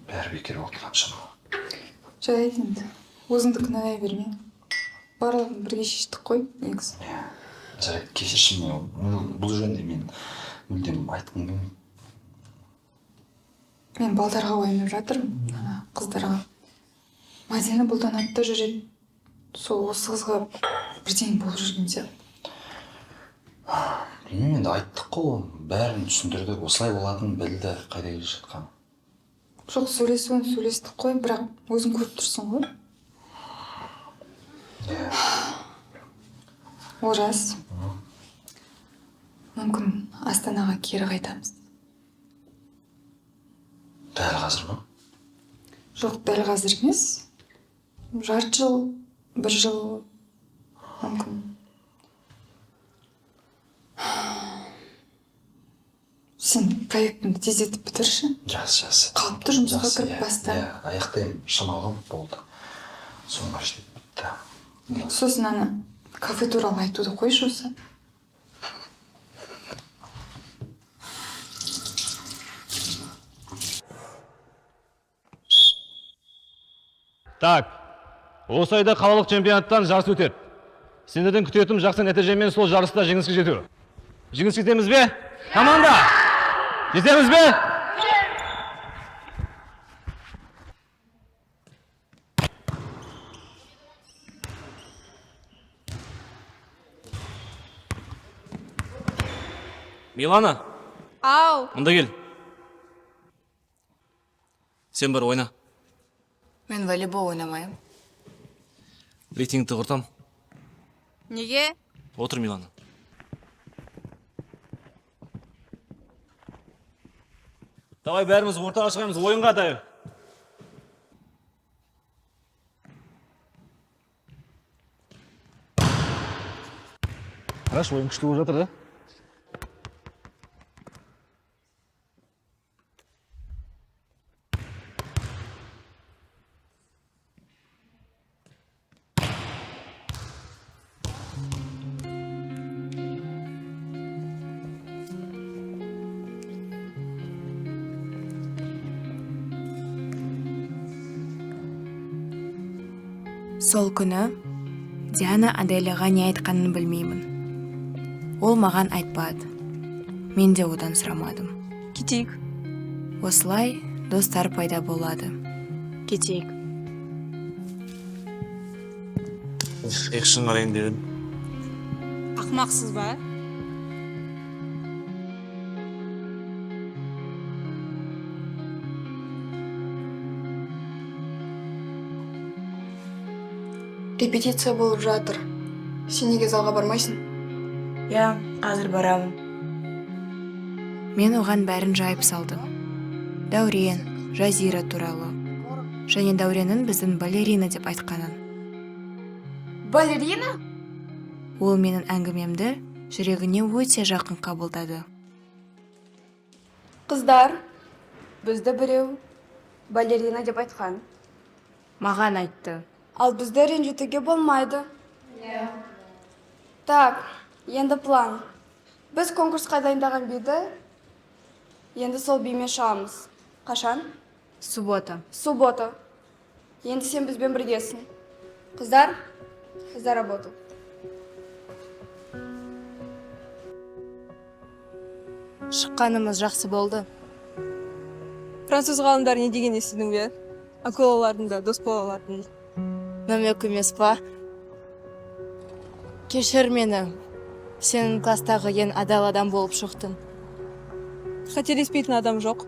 Бәрі бекер болды қаншама. Жарайды енді. Өзіңді кінәлай берме. Барлығын бірге шештік қой, негізі. Жарайды, кешірші, бұл жөнінде мен мүлдем айтқым келмейді. Мен балдарға уайымдап жатырмын, қыздарға. Мадина бұлдан атта жүреді. Сол осы қызға бірден болып жүрген сияқты. Білмеймін, енді айттық қой, бәрін түсіндірдік, осылай болатынын білді, қайда келе жатқанын. Жоқ, сөйлестік қой, бірақ өзің көріп тұрсың ғой. Олжас, мүмкін Астанаға кері қайтамыз. Дәл қазір ма? Жоқ, дәл қазір емес. Жарты жыл, бір жыл, мүмкін. Сен проектіңді тездетіп бітірші. Жас. Қалыпты жұмысқа кіріп баста. Аяқтайым, шамалғым болды. Соңға жетіп бітті. Сосын ана кафе туралы айтуды қойшы осы. Так, осы айда қалалық чемпионаттан жарыс өтеді. Сендерден күтетім жақсы нәтижемен сол жарыста жеңіске жету. Жеңіске жетеміз бе? Команда! Жетеміз бе? Милана, Ау, мұнда кел. Сен бар ойна. Мен волейбол ойнамайым. Рейтингті құртам. неге? Отыр, Милана. Давай бәріміз ортаға шығамыз, ойынға дайыр. Қараш, ойын күшті болып жатыр, да? Сол күні Диана Аделяға не айтқанын білмеймін. Ол маған айтпады. Мен де одан сұрамадым. Кетейік. Осылай достар пайда болады. Кетейік. Екшін қарайын дедім. Ақмақсыз ба? Репетиция болып жатыр. Сен неге залға бармайсың? Я, қазір барамын. Мен оған бәрін жайып салдым. Дәурен, Жазира туралы. Және Дәуреннің біздің балерина деп айтқанын. Балерина? Ол менің әңгімемді жүрегіне өте жақын қабылдады. Қыздар, бізді біреу балерина деп айтқан. Маған айтты. Ал бізді ренжітуге болмайды. Так, енді план. Біз конкурсқа дайындаған биді, енді сол бимен шығамыз. Қашан? Суббота. Суббота. Енді сен бізбен біргесің. Қыздар, за работу. Шыққанымыз жақсы болды. Француз ғалымдар не деген естідің бе? Акулалардың да дос бола алатын. Намек емес па? Кешір мені. Сенің кластағы ең адал адам болып шықтың. Қателеспейтін адам жоқ.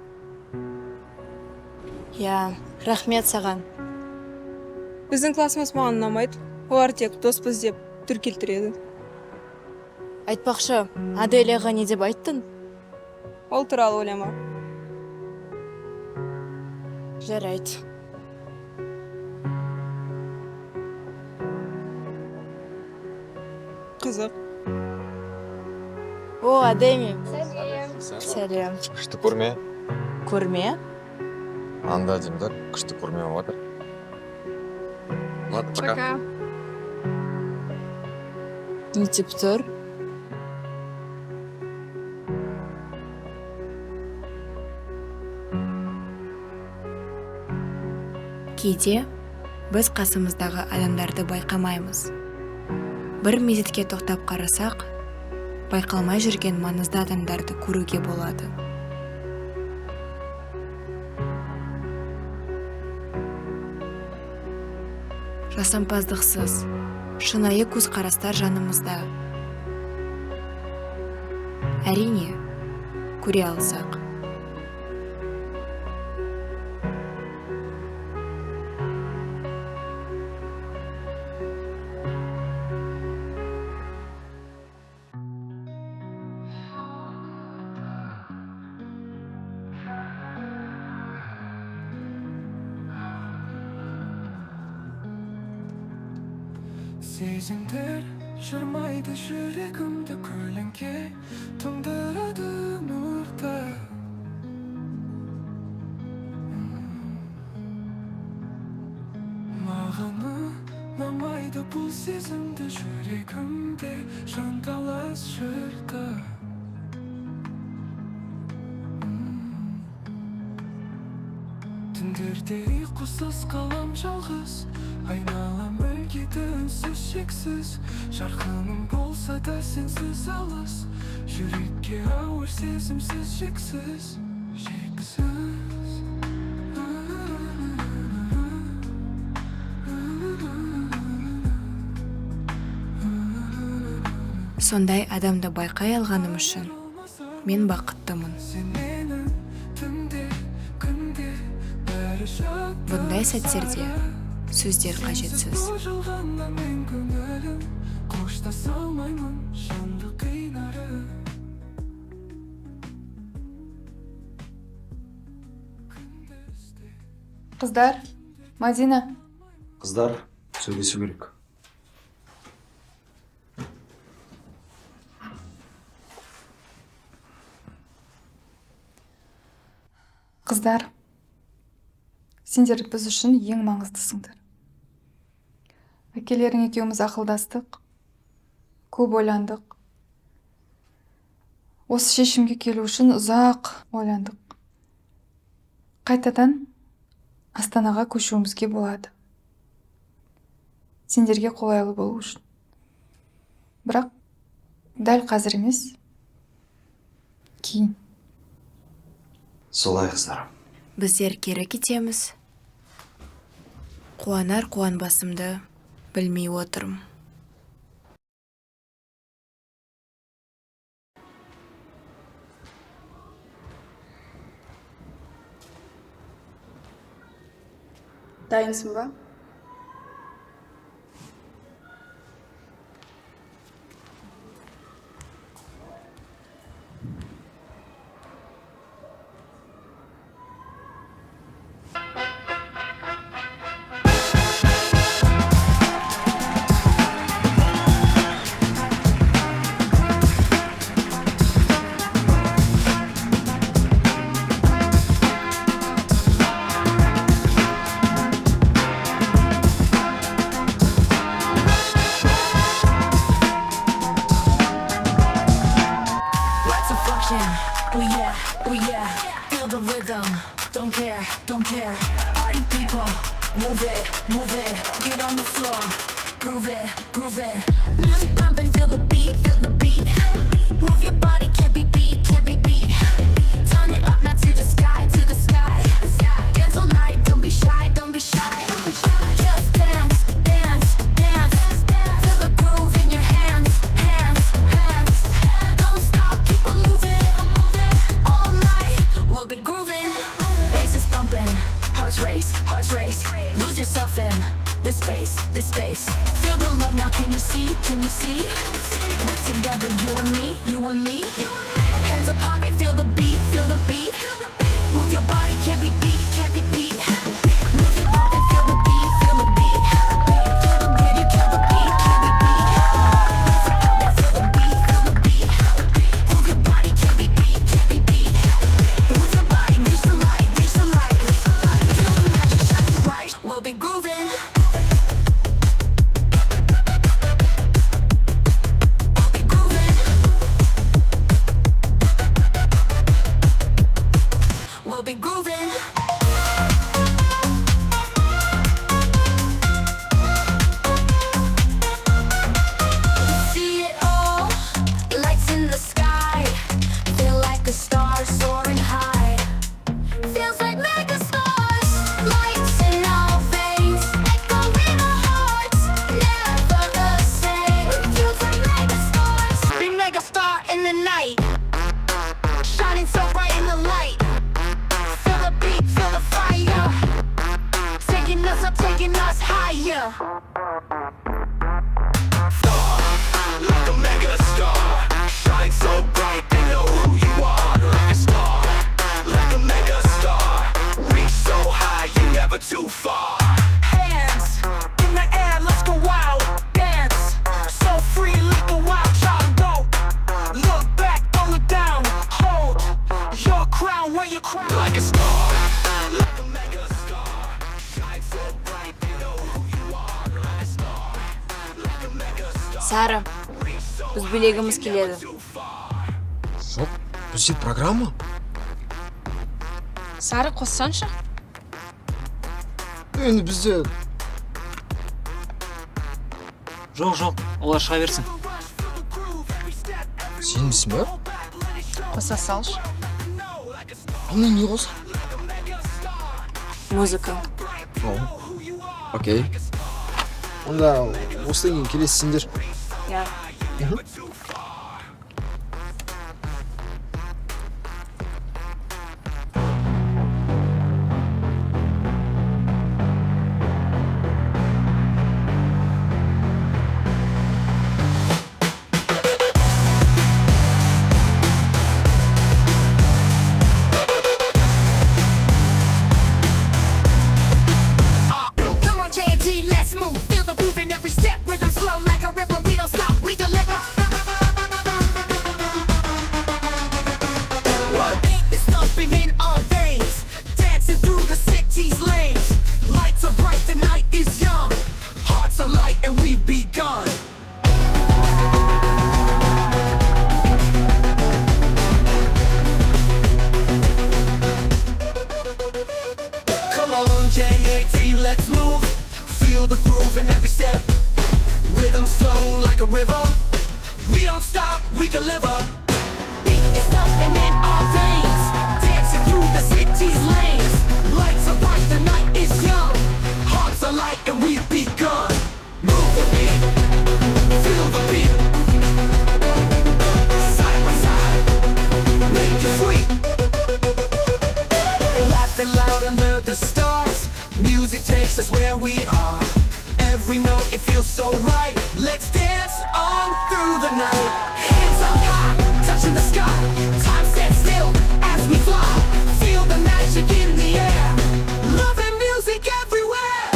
Я, рахмет саған. Біздің классымыз маған ұнамайды. Олар тек доспыз деп түр келтіреді. Айтпақшы, Аделяға не деп айттың? Ол туралы ойлама. Жарайды. Қызық. О, Адеми. Сәлем. Сәлем. Күшті көрме. Көрме? Анда деймді, күшті көрме болып жатыр. Ладно, пока. Нетіп тұр? Кейде біз қасымыздағы адамдарды байқамаймыз. Бір мезетке тоқтап қарасақ, байқалмай жүрген маңызды адамдарды көруге болады. Жасампаздықсыз, шынайы көзқарастар жанымызда. Әрине, көре алсақ. Сезімдер жырмайды жүрегімді көлеңке тұндырады нұрда. Маған ұнамайды бұл сезімді жүрегімде жанталас жырда. Түндерде ұйқысыз қалам жалғыз, айналам өлгеді үнсіз шексіз. Жарқыным болса да сенсіз алыс, жүрекке ауыр сезімсіз шексіз. Сондай адамды байқай алғаным үшін мен бақыттымын. Бұндай сәттерде сөздер қажетсіз. Қыздар, Мадина. Қыздар, сөйлесу керек. Қыздар, сендер біз үшін ең маңыздысыңдар. Әкелерің екеуміз ақылдастық, көп ойландық. Осы шешімге келу үшін ұзақ ойландық. Қайтадан Астанаға көшуімізге болады. сендерге қолайлы болу үшін. Бірақ дәл қазір емес, кейін. Солай қыздар. Біздер кері кетеміз. Қуанар қуанбасымды білмей отырмын. Дайынсың ба? Lots of function. Oh yeah, feel the rhythm. Don't care. Party people, move it, get on the floor, groove it. Music pumping, feel the beat. Move your body, can't be beat. Turn it up now to the sky. Dance all night, don't be shy. Just dance. Feel the groove in your hands. Don't stop, keep on moving. All night, we'll be grooving. Bass is thumping, hearts race. Lose yourself in this space. Feel the love now, can you see? We're together, you and me. Hands up high, feel the beat. Move your body, can't be beat. Move your body, feel the beat. Feel the beat, you can't repeat. Feel the beat. Move your body, can't be beat. Move your body, reach the light. Feel the magic shine bright. We'll be grooving. We'll be grooving. See it all, lights in the sky. Feel like a star soaring high. Feels like mega stars, lights in our veins, echo in our hearts, never the same. Feels like mega stars, big mega star in the night, shining so bright in the light. Feel the beat, feel the fire, taking us up, taking us higher. Like a mega star, shine so bright, they know who you are. Like a star, like a mega star, reach so high, you're never too far. Hands in the air, let's go wild. Dance, so free, like a wild child. Go, look back, don't look down. Hold your crown where you crown. Like a star, like a mega star, shine so bright, they know who you are. Like a star, like a mega star. Сара, біз білегіміз келеді. Жоқ, бізде программа. Сары қоссаншы. Енді бізде... Жоқ, олар шыға берсін. Сенбісің бе? Қоса салшы. Ана не қоса? Музыка. Окей. Онда осыдан кейін келесіңдер. Я. Come on, JT, let's move. Feel the groove in every step. Rhythm slow like a river. We don't stop, we deliver. It's thumping in our veins, dancing through the city's lanes. Lights are bright, the night is young. Hearts are light, and we've begun. Come on, JT, let's move. Feel the groove in every step. like a river. We don't stop, we deliver. Beat is something in our veins, dancing through the city's lanes. Lights are bright, the night is young. Hearts are light and we've begun. Move the beat, feel the beat. Side by side, make it sweet. Laughing loud under the stars. Music takes us where we are. Every note, it feels so right. Let's dance on through the night. Hands up high, touching the sky. Time stands still as we fly. Feel the magic in the air. Love and music everywhere.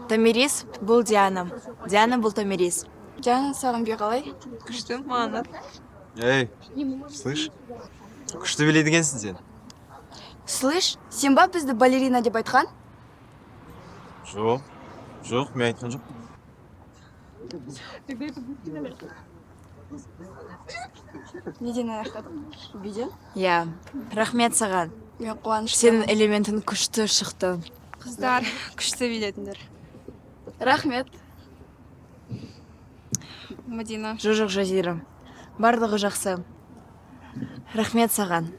Томирис бұл Дианам. Диана бұл Томирис. Диана, саған бе қалай? Күшті маған. Эй, слышь, күшті билейді екенсің сен. Слышь, сен ба бізді балерина деп айтқан? Жоқ, мен айтқан жоқ. Неден аяқтадың? Биден? Я, рахмет саған. Мен қуаныштымын. Сенің элементің күшті шықты. Қыздар, күшті биледіңдер. Рахмет. Мадина. Жоқ, жазирым. Барлығы жақсы. Рахмет саған.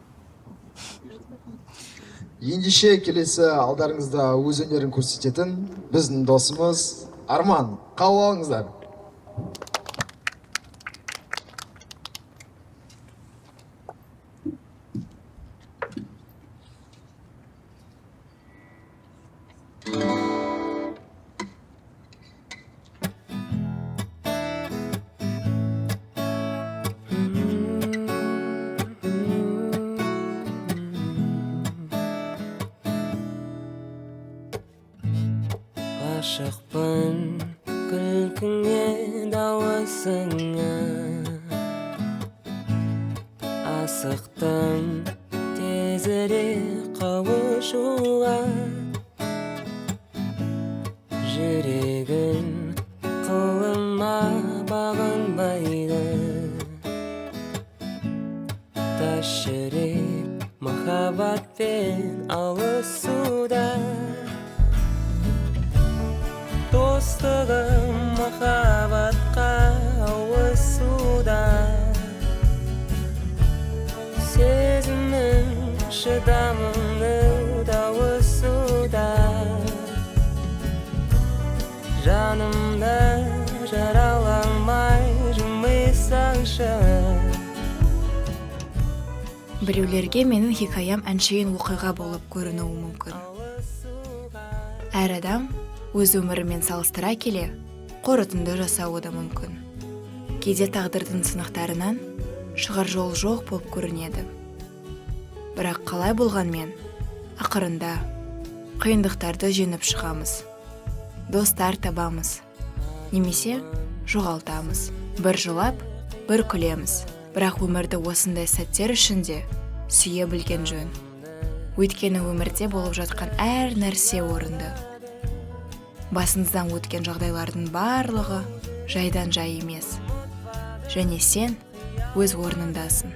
Ендеше келесі алдарыңызда өз өнерін көрсететін біздің досымыз Арман. Қабыл алыңыздар. Ғашықпын күлкіңе дауысыңа, асықтым тезірек қауышуға. Жүрегім қолыма бағынбайды, тас жүрек махаббатпен алысуда. Достығым махаббатқа ауысуда. Сезімім шыдамымды дауысуда. Жанымда жараламай жымисаңшы. Біреулерге менің хикаям әншейін оқиға болып көрінуі мүмкін. Әр адам өз өмірімен салыстыра келе, қорытынды жасауы да мүмкін. Кейде тағдырдың сынақтарынан шығар жол жоқ болып көрінеді. Бірақ қалай болғанмен, ақырында қиындықтарды жеңіп шығамыз. Достар табамыз, немесе жоғалтамыз. Бір жылап, бір күлеміз. Бірақ өмірді осындай сәттер ішінде сүйе білген жөн. Өйткені өмірде болып жатқан әр нәрсе орынды. Басыңыздан өткен жағдайлардың барлығы жайдан жай емес. Және сен өз орнындасың.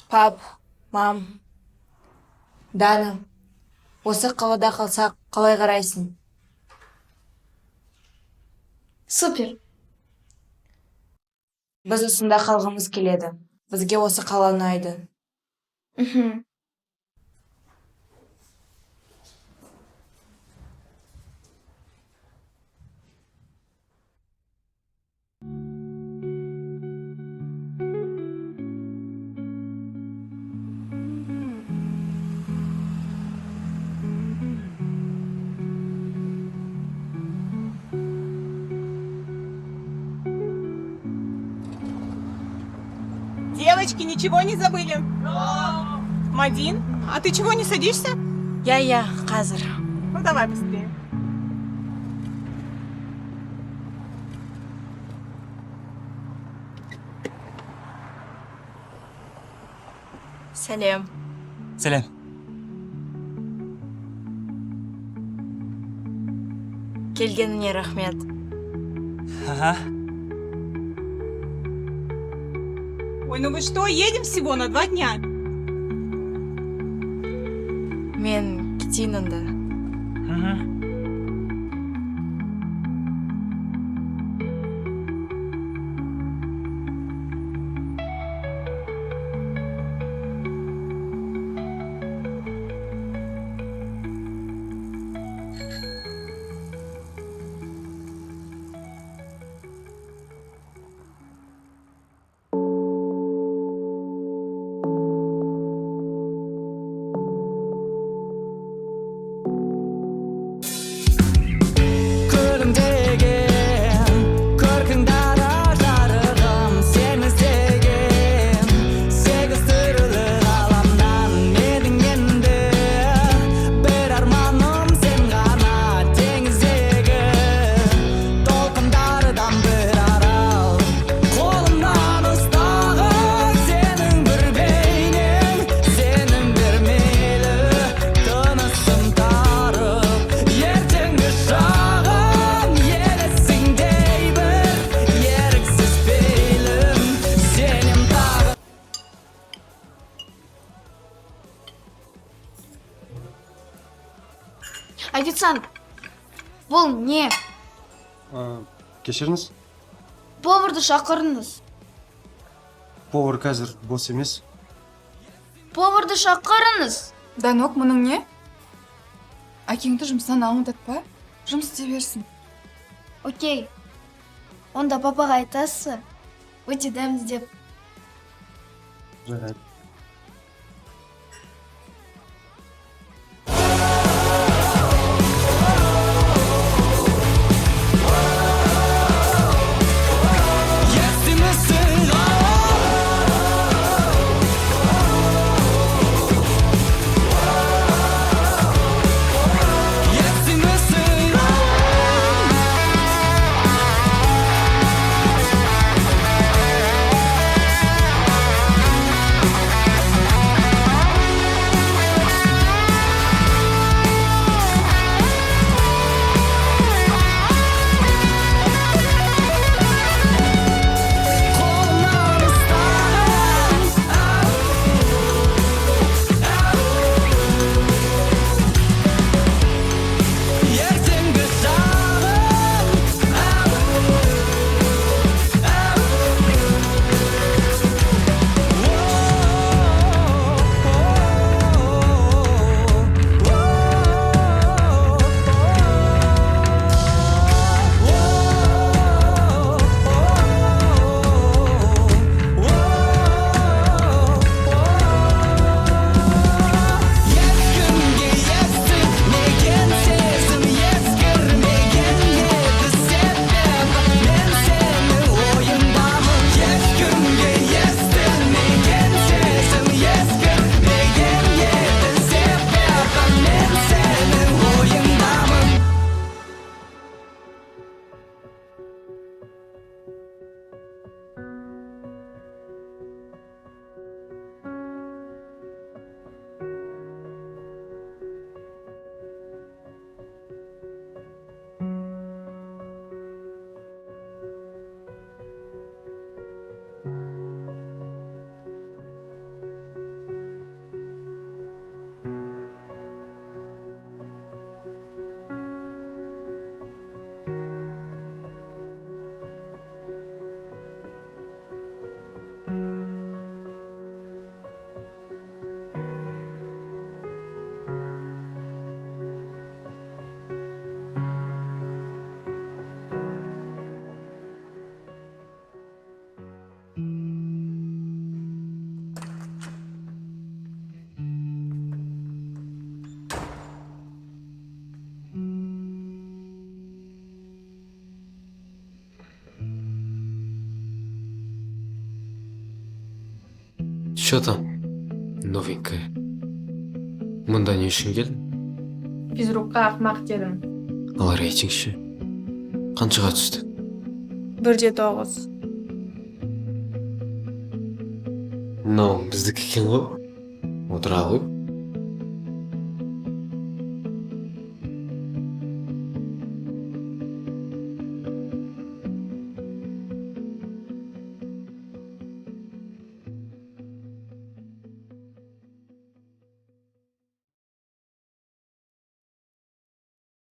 Пап, мам, Дана, осы қалада қалсақ қалай қарайсың? Супер. Біз осында қалғымыз келеді. Бізге осы қала ұнайды. Девочки, ничего не забыли? Мадин, а ты чего не садишься? Я, қазір. Ну давай быстрее. Сәлем. Сәлем. Келгеніне рахмет. Ага. Ой, ну вы что, едем всего на 2 дня? Мен кетейін онда. Официант, бұл не? Кешіріңіз, Поварды шақырыңыз. повар қазір бос емес. Поварды шақырыңыз. Данок, мұның не? Әкеңді жұмыстан алыңдатпа, жұмыс істей берсін. Окей. Онда папаға айтасыз, өте дәмді деп. Жарайды. Что там? Новенькая. Мұнда не үшін келдің? Физрукқа ақмақ дедім. Ал рейтинг ше? Қаншаға түсті? 1.9. Мынау біздікі екен ғой. Отыра ғой.